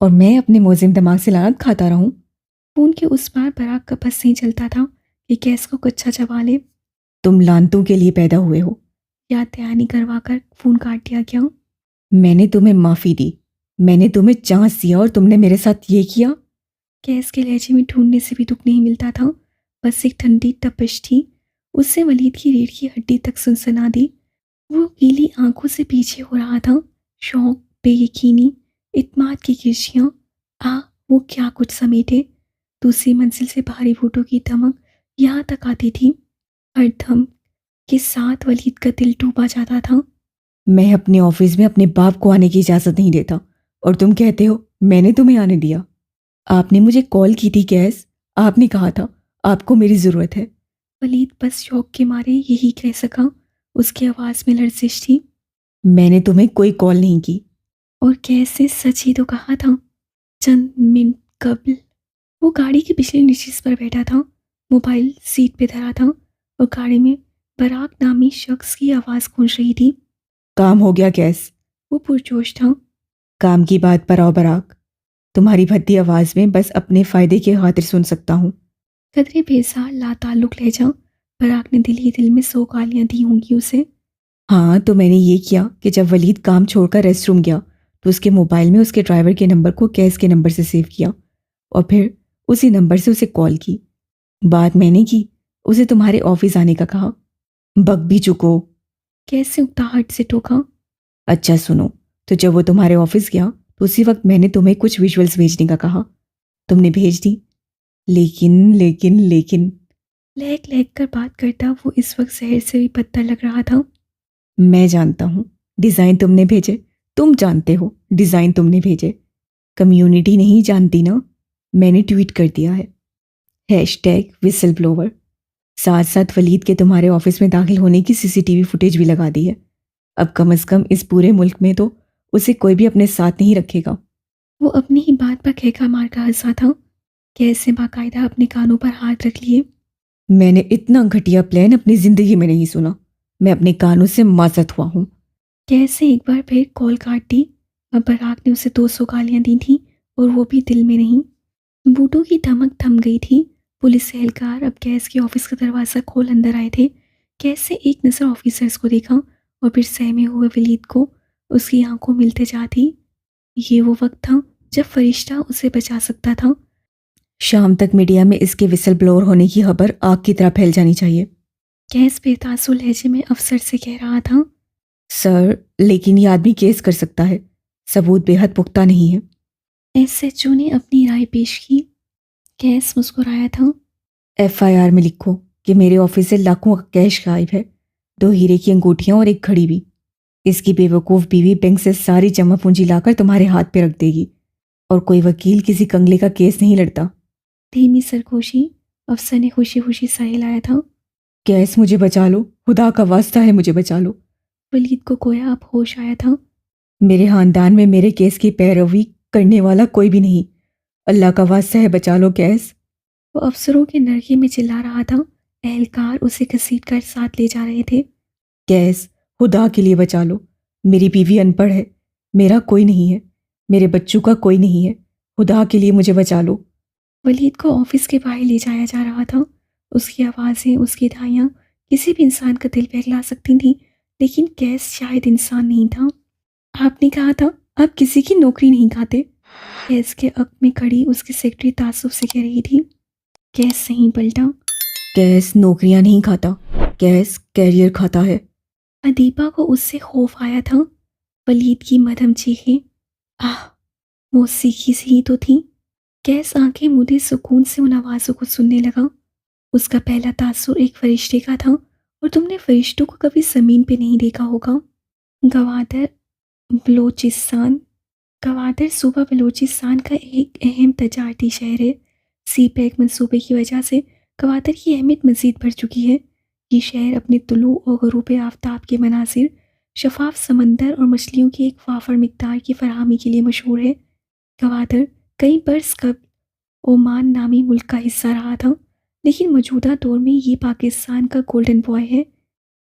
और मैं अपने मोजिम दिमाग से लानत खाता रहूं। फ़ोन के उस पार बराक का बस नहीं चलता था कि गैस को कच्चा चबा ले। तुम लानतों के लिए पैदा हुए हो। याद दहानी करवा कर फ़ोन काट दिया गया। मैंने तुम्हें माफ़ी दी, मैंने तुम्हें चांस दिया और तुमने मेरे साथ ये किया। गैस के लहजे में ढूंढने से भी दुख नहीं मिलता था। बस एक ठंडी तपिश थी। उससे वलीद की रीढ़ की हड्डी तक सनसना दी। वो गीली आंखों से पीछे हो रहा था। शौक, बेयकीनी, इत्मीनान की किरशियाँ। वो क्या कुछ समेटे। दूसरी मंजिल से भारी बूटों की धमक यहाँ तक आती थी। हर धम के साथ वलीद का दिल डूबा जाता था। मैं अपने ऑफिस में अपने बाप को आने की इजाज़त नहीं देता और तुम कहते हो मैंने तुम्हें आने दिया। आपने मुझे कॉल की थी गैस, आपने कहा था आपको मेरी ज़रूरत है। वलीद बस शौक के मारे यही कह सका। उसकी आवाज़ में लर्जिश थी। मैंने तुम्हें कोई कॉल नहीं की। और कैसे सच ही तो कहा था। चंद मिनट कबल वो गाड़ी की पिछले निशीज पर बैठा था। मोबाइल सीट पे धरा था और गाड़ी में बराक नामी शख्स की आवाज़ गूंज रही थी। काम हो गया गैस। वो पुरजोश था। काम की बात पर आओ बराक। तुम्हारी भद्दी आवाज़ में बस अपने फ़ायदे की खातिर सुन सकता हूँ। कदरे बेजार लाताल्लुक लहजा। बराक ने दिल ही दिल में 100 गालियां दी होंगी उसे। हाँ तो मैंने ये किया कि जब वलीद काम छोड़कर रेस्ट रूम गया तो उसके मोबाइल में उसके ड्राइवर के नंबर को गैस के नंबर से सेव किया और फिर उसी नंबर से उसे कॉल की। बात मैंने की, उसे तुम्हारे ऑफिस आने का कहा। बक भी चुको। कैसे उकताहट से टोका। अच्छा सुनो, तो जब वो तुम्हारे ऑफिस गया तो उसी वक्त मैंने तुम्हें कुछ विजुअल्स भेजने का कहा। तुमने भेज दी। लेकिन लहक लहक कर बात करता वो इस वक्त शहर से भी बदतर लग रहा था। मैं जानता हूँ डिज़ाइन तुमने भेजे, तुम जानते हो डिज़ाइन तुमने भेजे। कम्युनिटी नहीं जानती ना, मैंने ट्वीट कर दिया है हैशटैग विसल ब्लोवर। साथ साथ वलीद के तुम्हारे ऑफिस में दाखिल होने की सीसीटीवी फुटेज भी लगा दी है। अब कम से कम इस पूरे मुल्क में तो उसे कोई भी अपने साथ नहीं रखेगा। वो अपनी ही बात पर खेका मार कर हंसा था। कैसे बाकायदा अपने कानों पर हाथ रख लिए। मैंने इतना घटिया प्लान अपनी जिंदगी में नहीं सुना। मैं अपने कानों से माजत हुआ हूँ। कैसे एक बार फिर कॉल काट दी। अब बराक ने उसे 200 गालियां दी थी और वो भी दिल में नहीं। बूटों की धमक थम गई थी। पुलिस एहलकार अब गैस के ऑफिस का दरवाज़ा खोल अंदर आए थे। कैसे एक नज़र ऑफिसर्स को देखा और फिर सहमे हुए वलीद को। उसकी आंखों मिलते जाती। ये वो वक्त था जब फरिश्ता उसे बचा सकता था। शाम तक मीडिया में इसके विसल ब्लोअर होने की खबर आग की तरह फैल जानी चाहिए। गैस बेतासुर लहजे में अफसर से कह रहा था। सर लेकिन ये आदमी केस कर सकता है, सबूत बेहद पुख्ता नहीं है। एसएचओ ने अपनी राय पेश की। गैस मुस्कुराया था। एफआईआर में लिखो कि मेरे ऑफिस से लाखों का कैश गायब है, 2 हीरे की अंगूठियां और एक घड़ी भी। इसकी बेवकूफ़ बीवी बैंक से सारी जमा पूंजी लाकर तुम्हारे हाथ पे रख देगी और कोई वकील किसी कंगले का केस नहीं लड़ता। धीमी सरगोशी। अफसर ने खुशी खुशी सर हिलाया था। गैस मुझे बचा लो, खुदा का वास्ता है मुझे बचा लो। वलीद को गोया अब होश आया था। मेरे खानदान में मेरे केस की पैरवी करने वाला कोई भी नहीं। अल्लाह का वास्ता है बचा लो गैस। वो अफसरों के नरके में चिल्ला रहा था। एहलकार उसे घसीट कर साथ ले जा रहे थे। गैस खुदा के लिए बचा लो। मेरी बीवी अनपढ़ है, मेरा कोई नहीं है, मेरे बच्चों का कोई नहीं है। खुदा के लिए मुझे बचा लो। वलीद को ऑफिस के बाहर ले जाया जा रहा था। उसकी आवाज़ें, उसकी धाइयाँ किसी भी इंसान का दिल बहला सकती थी, लेकिन गैस शायद इंसान नहीं था। आपने कहा था आप किसी की नौकरी नहीं खाते। गैस के अक में खड़ी उसकी सेक्रेटरी तासुब से कह रही थी। गैस नहीं पलटा। गैस नौकरियां नहीं खाता, गैस कैरियर खाता है। अदीबा को उससे खौफ आया था। वलीद की मध्यम चीखें। आह, वो सीखी सी ही तो थी। गैस आंखें मूंदे सुकून से उन आवाज़ों को सुनने लगा। उसका पहला तासुर एक फरिश्ते का था और तुमने फरिश्तों को कभी ज़मीन पे नहीं देखा होगा। गवादर, बलोचिस्तान, गवादर सूबा बलूचिस्तान का एक अहम तजारती शहर है। सी पैक मंसूबे की वजह से गवादर की अहमियत मज़ीद बढ़ चुकी है। ये शहर अपने तुलू और ग़ुरूब आफ्ताब के मनासिर, शफाफ समंदर और मछलियों की एक वाफर मिकदार की फराहमी के लिए मशहूर है। गवादर कई बरस कबल ओमान नामी मुल्क का हिस्सा रहा था, लेकिन मौजूदा दौर में ये पाकिस्तान का गोल्डन बॉय है।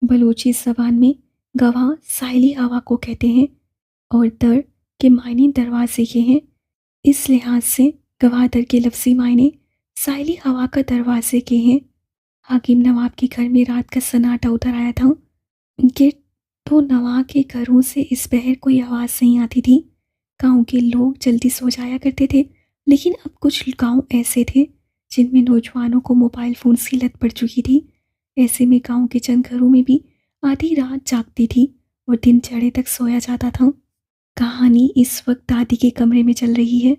बलूची ज़बान में गवाह साहिली हवा को कहते हैं और दर के मायने दरवाजे के हैं। इस लिहाज से गवादर के लफ्ज़ी मायने साहिली हवा का दरवाजे के हैं। हाकिम नवाब के घर में रात का सन्नाटा उतर आया था। उनके तो नवाब के घरों से इस बहर कोई आवाज़ नहीं आती थी। गांव के लोग जल्दी सो जाया करते थे, लेकिन अब कुछ गांव ऐसे थे जिनमें नौजवानों को मोबाइल फ़ोन्स की लत पड़ चुकी थी। ऐसे में गांव के चंद घरों में भी आधी रात जागती थी और दिन चढ़े तक सोया जाता था। कहानी इस वक्त दादी के कमरे में चल रही है।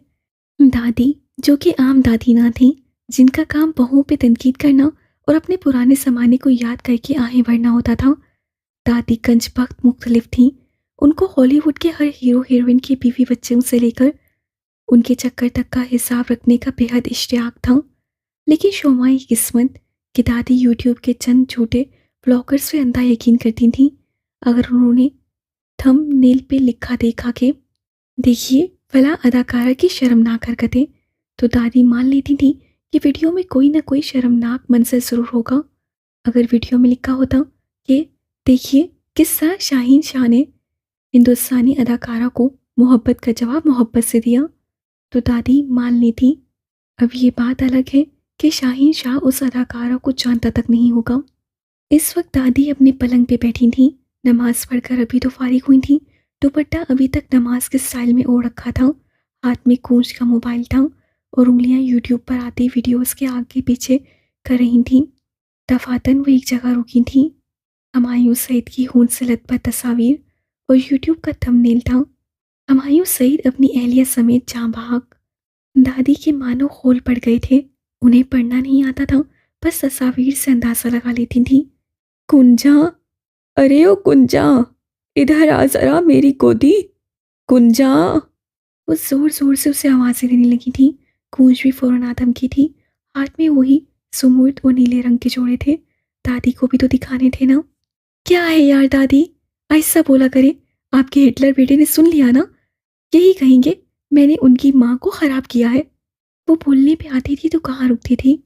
दादी, जो कि आम दादी ना थी, जिनका काम बहुओं पे तनकीद करना और अपने पुराने ज़माने को याद करके आहें भरना होता था। दादी कंजबख्त मुख्तलिफ थीं। उनको हॉलीवुड के हर हीरो हीरोइन के बीवी बच्चों से लेकर उनके चक्कर तक का हिसाब रखने का बेहद इश्तियाक था। लेकिन शोमाई किस्मत कि दादी यूट्यूब के चंद झूठे ब्लॉगर्स पे अंधा यकीन करती थीं। अगर उन्होंने थंबनेल पे लिखा देखा कि देखिए फला अदाकारा की शर्मनाक हरकतें, तो दादी मान लेती थी कि वीडियो में कोई ना कोई शर्मनाक मंजर ज़रूर होगा। अगर वीडियो में लिखा होता कि देखिए किस तरह शाहीन शाह ने हिंदुस्तानी अदाकारा को मोहब्बत का जवाब मोहब्बत से दिया, तो दादी मान लेती। अब ये बात अलग है कि शाहीन शाह उस अदाकारा को जानता तक नहीं होगा। इस वक्त दादी अपने पलंग पे बैठी थी। नमाज पढ़कर अभी तो फारिग हुई थी। दुपट्टा अभी तक नमाज के स्टाइल में ओढ़ रखा था। हाथ में कूंज का मोबाइल था और उंगलियां यूट्यूब पर आती वीडियोस के आगे पीछे कर रही थीं। दफातन वो एक जगह रुकी थी। हमायूं सईद की खून से लथपथ तस्वीर और यूट्यूब का थंबनेल था। हमायूं सईद अपनी अहलिया समेत जाँ बहक। दादी के मानो खोल पड़ गए थे। उन्हें पढ़ना नहीं आता था, बस तस्वीर से अंदाज़ा लगा लेती थी। कुंजा, अरे ओ कुंजा, इधर आ जरा मेरी गोदी, कुंजा। वो जोर जोर से उसे आवाज़ें देने लगी थी। गूंज भी फौरन आदम की थी। हाथ में वही सुमुर्द और नीले रंग के जोड़े थे। दादी को भी तो दिखाने थे ना। क्या है यार दादी, ऐसा बोला करे। आपके हिटलर बेटे ने सुन लिया ना, यही कहेंगे मैंने उनकी माँ को ख़राब किया है। वो बोलने पे आती थी तो कहाँ रुकती थी।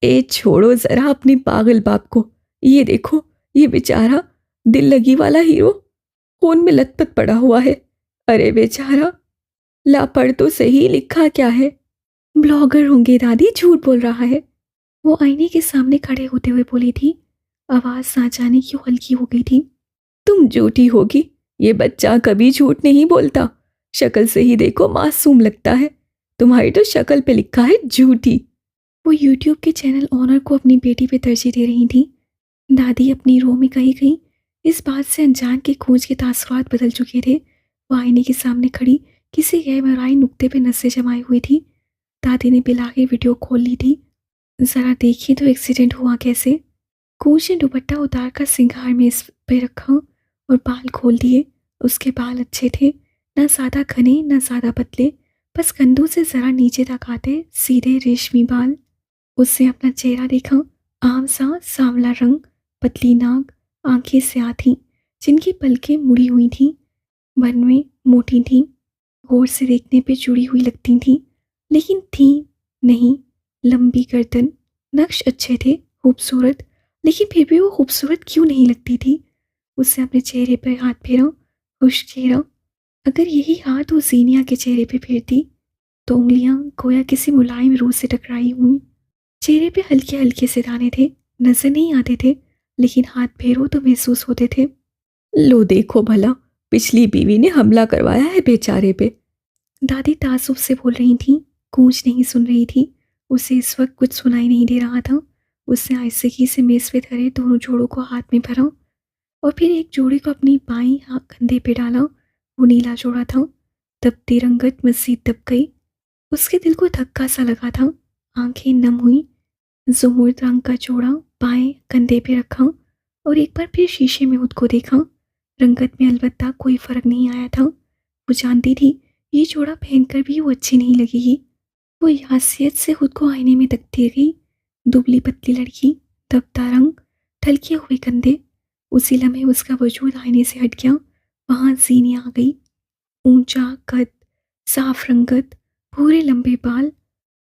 ए छोड़ो ज़रा अपने पागल बाप को। ये देखो, ये बेचारा दिल लगी वाला हीरो फोन में लथपथ पड़ा हुआ है। अरे बेचारा, ला पढ़ तो सही, लिखा क्या है। ब्लॉगर होंगे दादी, झूठ बोल रहा है। वो आईने के सामने खड़े होते हुए बोली थी। आवाज़ ना जाने क्यों हल्की हो गई थी। तुम झूठी होगी, ये बच्चा कभी झूठ नहीं बोलता। शक्ल से ही देखो मासूम लगता है। तुम्हारी तो शक्ल पे लिखा है झूठी। वो यूट्यूब के चैनल ओनर को अपनी बेटी पे तरजीह दे रही थी। दादी अपनी रो में कहीं कहीं इस बात से अनजान के खोज के तासुरात बदल चुके थे। वो आईने के सामने खड़ी किसी गैरमराई नुक्ते पे नसें जमाई हुई थी। दादी ने बिलागे वीडियो खोल ली थी। ज़रा देखिए तो एक्सीडेंट हुआ कैसे। कूच ने दुपट्टा उतार कर सिंगार में इस पे रखा और बाल खोल दिए। उसके बाल अच्छे थे, ना ज़्यादा घने ना ज़्यादा पतले, बस कंधों से ज़रा नीचे तक आते सीधे रेशमी बाल। उसने अपना चेहरा देखा। आम सा सांवला रंग, पतली नाक, आंखें स्याह थीं जिनकी पलकें मुड़ी हुई थीं, बन में मोटी थीं, गौर से देखने पे जुड़ी हुई लगती थीं, लेकिन थीं नहीं। लंबी गर्दन, नक्श अच्छे थे, खूबसूरत, लेकिन फिर भी वो खूबसूरत क्यों नहीं लगती थी। उसने अपने चेहरे पर हाथ फेरा, खुश चेहरा। अगर यही हाथ वो जीनिया के चेहरे पे फेरती तो उंगलियां गोया किसी मुलायम रूह से टकराई हुई। चेहरे पे हल्के हल्के से दाने थे, नजर नहीं आते थे, लेकिन हाथ फेरो तो महसूस होते थे। लो देखो भला, पिछली बीवी ने हमला करवाया है बेचारे पे। दादी तासुब से बोल रही थी। गूंज नहीं सुन रही थी। उसे इस वक्त कुछ सुनाई नहीं दे रहा था। उसने आहिस्तगी से मेज पे धरे दोनों जोड़ों को हाथ में भरा और फिर एक जोड़े को अपनी बाईं कंधे पे डाला। वो नीला जोड़ा था। दबती रंगत मजीद दब गई। उसके दिल को धक्का सा लगा था। आंखें नम हुई। जुमुर्द रंग का जोड़ा बाएं कंधे पे रखा और एक बार फिर शीशे में खुद को देखा। रंगत में अलबत्ता कोई फर्क नहीं आया था। वो जानती थी ये जोड़ा पहनकर भी वो अच्छी नहीं लगेगी। वो यासियत से खुद को आईने में देखती गई। दुबली पतली लड़की, दबता रंग, ढलके हुए कंधे। उसी लम्हे उसका वजूद आईने से हट गया। वहाँ जीनिया आ गई। ऊंचा कद, साफ रंगत, पूरे लंबे बाल,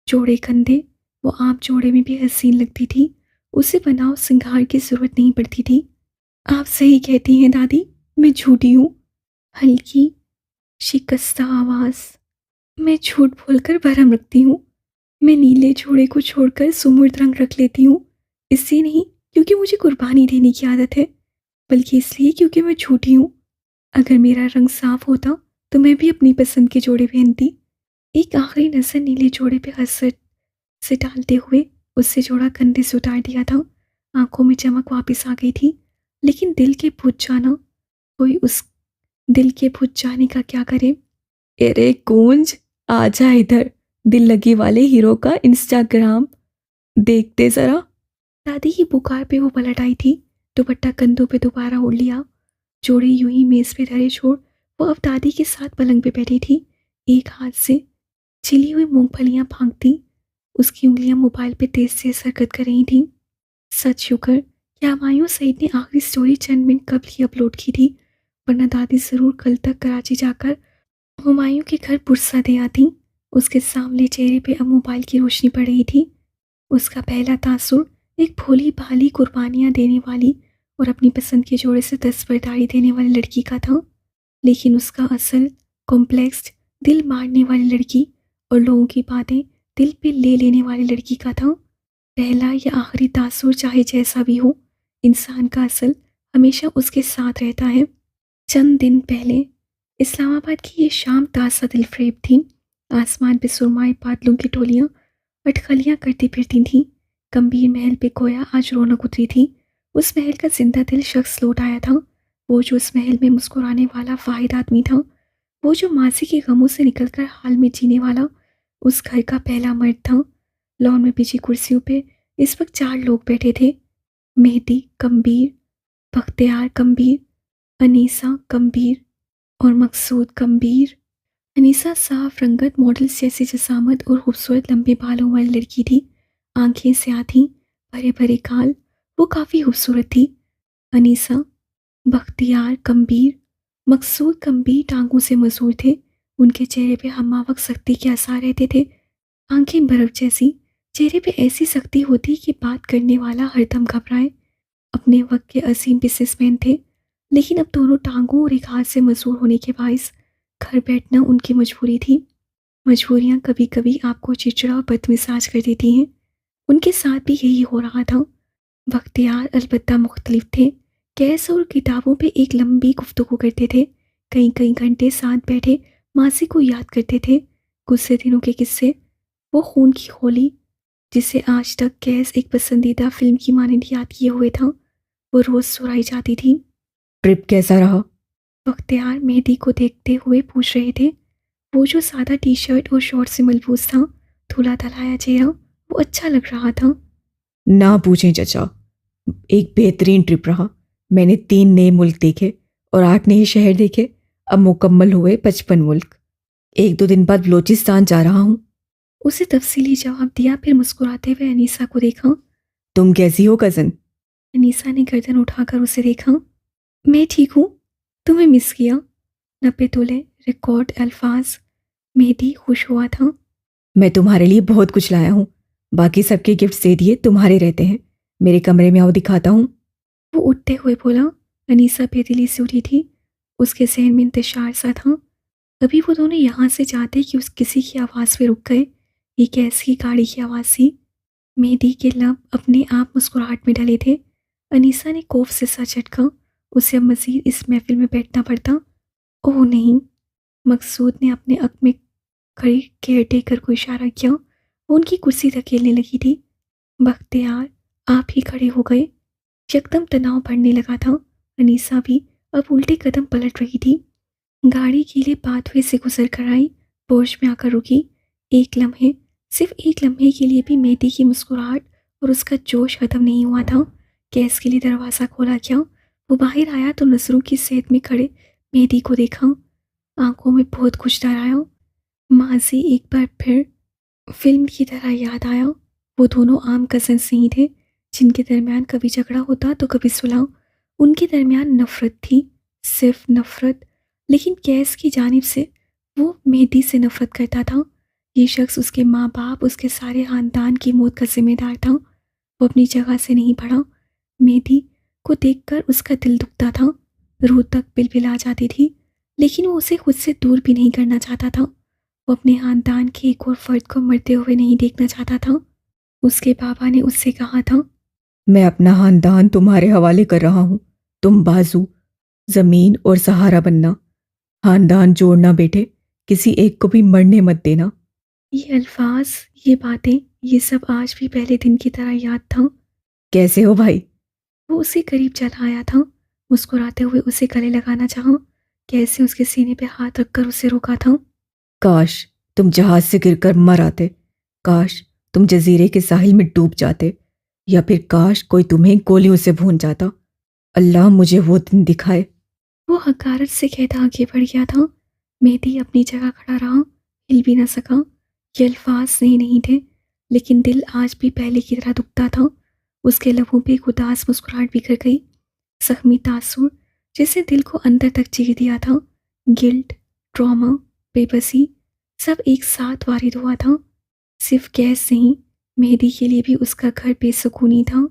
चौड़े कंधे। वो आप जोड़े में भी हसीन लगती थी। उसे बनाव सिंगार की जरूरत नहीं पड़ती थी। आप सही कहती हैं दादी, मैं झूठी हूँ। हल्की शिकस्ता आवाज। मैं झूठ बोलकर भरम रखती हूँ। मैं नीले जोड़े को छोड़कर सुमुर्द रंग रख लेती हूँ। इससे नहीं क्योंकि मुझे कुर्बानी देने की आदत है, बल्कि इसलिए क्योंकि मैं झूठी हूँ। अगर मेरा रंग साफ होता तो मैं भी अपनी पसंद के जोड़े पहनती। एक आखिरी नजर नीले जोड़े पे हसरत से डालते हुए उससे जोड़ा कंधे से उतार दिया था। आंखों में चमक वापस आ गई थी, लेकिन दिल के बुझ जाना, कोई उस दिल के बुझ जाने का क्या करे। अरे कूंज, आजा इधर। दिल लगी वाले हीरो का इंस्टाग्राम देखते जरा। दादी की पुकार पे वो पलट आई थी। दुपट्टा कंधों पे दोबारा ओढ़ लिया। जोड़े यूं ही मेज पे धरे छोड़ वो अब दादी के साथ पलंग पे बैठी थी। एक हाथ से छिली हुई मूंगफलियां फांकती। उसकी उंगलियां मोबाइल पे तेज से हरकत कर रही थीं। सच शुक्र कि हुमायूं सईद ने आखिरी स्टोरी चंद मिनट कबल ही अपलोड की थी, वरना दादी जरूर कल तक कराची जाकर हुमायूं के घर पुरसा दे आती। उसके सामने चेहरे पे अब मोबाइल की रोशनी पड़ रही थी। उसका पहला तासुर एक भोली भाली कुर्बानियां देने वाली और अपनी पसंद के जोड़े से दस्तबरदारी देने वाली लड़की का था, लेकिन उसका असल कॉम्प्लेक्स दिल मारने वाली लड़की और लोगों की बातें दिल पे ले लेने वाली लड़की का था। पहला या आखिरी तासुर चाहे जैसा भी हो, इंसान का असल हमेशा उसके साथ रहता है। चंद दिन पहले इस्लामाबाद की ये शाम ताज़ा दिलफरेब थी। आसमान पे सुरमाई बादलों की टोलियां अटकलियां करती फिरती थीं। गंभीर महल पे गोया आज रौनक उतरी थी। उस महल का जिंदा दिल शख्स लौट आया था। वो जो उस महल में मुस्कुराने वाला वाहिद आदमी था, वो जो माजी के गमों से निकलकर हाल में जीने वाला उस घर का पहला मर्द था। लॉन में बिछी कुर्सियों पे इस वक्त 4 लोग बैठे थे। मेहदी कम्बीर, बख्तियार कम्बीर, अनीसा कम्बीर और मकसूद कम्बीर। अनीसा साफ रंगत, मॉडल्स जैसी जसामत और खूबसूरत लंबे बालों वाली लड़की थी। आंखें स्याह थीं, भरे भरे गाल। वो काफ़ी खूबसूरत थी। अनीसा, बख्तियार कम्बीर, मकसूद कम्बीर टांगों से मसूर थे। उनके चेहरे पे हमावक सख्ती के आसार रहते थे। आंखें बर्फ जैसी, चेहरे पे ऐसी सख्ती होती कि बात करने वाला हरदम घबराए। अपने वक्त के असीम बिजनेसमैन थे, लेकिन अब दोनों टांगों और एक हाथ से मसूर होने के बायस घर बैठना उनकी मजबूरी थी। मजबूरियां कभी कभी आपको चिड़चिड़ा और बदमिजाज कर देती हैं। उनके साथ भी यही हो रहा था। बख्तियार अलबत्ता मुख्तलिफ थे। कैस और किताबों पे एक लंबी गुफ्तगू करते थे। कई कई घंटे साथ बैठे मासी को याद करते थे, गुस्से दिनों के किस्से, वो खून की होली जिसे आज तक कैस एक पसंदीदा फिल्म की मानंद याद किए हुए था, वो रोज़ सुराई जाती थी। ट्रिप कैसा रहा? बख्तियार मेहदी को देखते हुए पूछ रहे थे। वो जो सादा टी शर्ट और शॉर्ट से मलबूस था, धुला धलाया चेहरा, वो अच्छा लग रहा था। ना पूछें चचा, एक बेहतरीन ट्रिप रहा। मैंने 3 नए मुल्क देखे और 8 नए शहर देखे। अब मुकम्मल हुए 55 मुल्क। 1-2 दिन बाद बलोचिस्तान जा रहा हूँ। उसे तफसीली जवाब दिया, फिर मुस्कुराते हुए अनीसा को देखा। तुम कैसी हो कज़न? अनीसा ने गर्दन उठाकर उसे देखा। मैं ठीक हूँ, तुम्हें मिस किया। 90 तोले रिकॉर्ड अल्फाज। मेहदी खुश हुआ था। मैं तुम्हारे लिए बहुत कुछ लाया हूँ। बाकी सबके गिफ्ट दे दिए, तुम्हारे रहते हैं। मेरे कमरे में आओ, दिखाता हूँ। वो उठते हुए बोला। अनीसा बेदिली से उठी थी। उसके जहन में इंतजार सा था। कभी वो दोनों यहाँ से जाते कि उस किसी की आवाज़ पे रुक गए। ये कैसी गाड़ी की आवाज़ थी। मेहदी के लब अपने आप मुस्कुराहट में ढले थे। अनीसा ने कोफ से सर झटका। उसे अब मज़ीद इस महफिल में बैठना पड़ता। ओह नहीं। मकसूद ने अपने अक में खड़ी केयर टेकर को इशारा किया। वो उनकी कुर्सी धकेलने लगी थी। बख्तियार आप ही खड़े हो गए। यकदम तनाव बढ़ने लगा था। अनीसा भी अब उल्टे कदम पलट रही थी। गाड़ी गीले पाथवे से गुजर कर आई, पोर्च में आकर रुकी। एक लम्हे, सिर्फ एक लम्हे के लिए भी मेहदी की मुस्कुराहट और उसका जोश खत्म नहीं हुआ था। गैस के लिए दरवाज़ा खोला गया। वो बाहर आया तो नजरों की सेध में खड़े मेहदी को देखा। आंखों में बहुत कुछ डर आया। माजी एक बार फिर फिल्म की तरह याद आया। वो दोनों आम कज़न्स नहीं थे जिनके दरमियान कभी झगड़ा होता तो कभी सुलह। उनके दरमियान नफ़रत थी, सिर्फ नफ़रत। लेकिन कैस की जानिब से वो मेहदी से नफ़रत करता था। ये शख्स उसके माँ बाप, उसके सारे ख़ानदान की मौत का ज़िम्मेदार था। वो अपनी जगह से नहीं बढ़ा। मेहदी को देखकर उसका दिल दुखता था, रूह तक बिलबिला जाती थी। लेकिन वो उसे खुद से दूर भी नहीं करना चाहता था। वो अपने खानदान के एक और फर्द को मरते हुए नहीं देखना चाहता था। उसके बाबा ने उससे कहा था, मैं अपना खानदान तुम्हारे हवाले कर रहा हूँ। तुम बाजू, जमीन और सहारा बनना। खानदान जोड़ना बेटे, किसी एक को भी मरने मत देना। ये अल्फाज, ये बातें, ये सब आज भी पहले दिन की तरह याद था। कैसे हो भाई? वो उसके करीब चला आया था, मुस्कुराते हुए उसे गले लगाना चाहा। कैसे उसके सीने पे हाथ रखकर उसे रोका था। काश तुम जहाज से गिरकर मर आते। काश तुम जजीरे के साहिल में डूब जाते। या फिर काश कोई तुम्हें गोलियों से भून जाता। अल्लाह मुझे वो दिन दिखाए। वो हकारत से कहता आगे बढ़ गया था। मेहदी अपनी जगह खड़ा रहा, हिल भी ना सका। ये अल्फाज सही नहीं थे, लेकिन दिल आज भी पहले की तरह दुखता था। उसके लबों पे एक उदास मुस्कुराहट बिखर गई, जख्मी तासुर जिसे दिल को अंदर तक चीर दिया था। गिल्ट, ट्रॉमा, बेबसी, सब एक साथ वारिद हुआ था। सिर्फ गैस नहीं, मेहदी के लिए भी उसका घर बेसुकूनी था।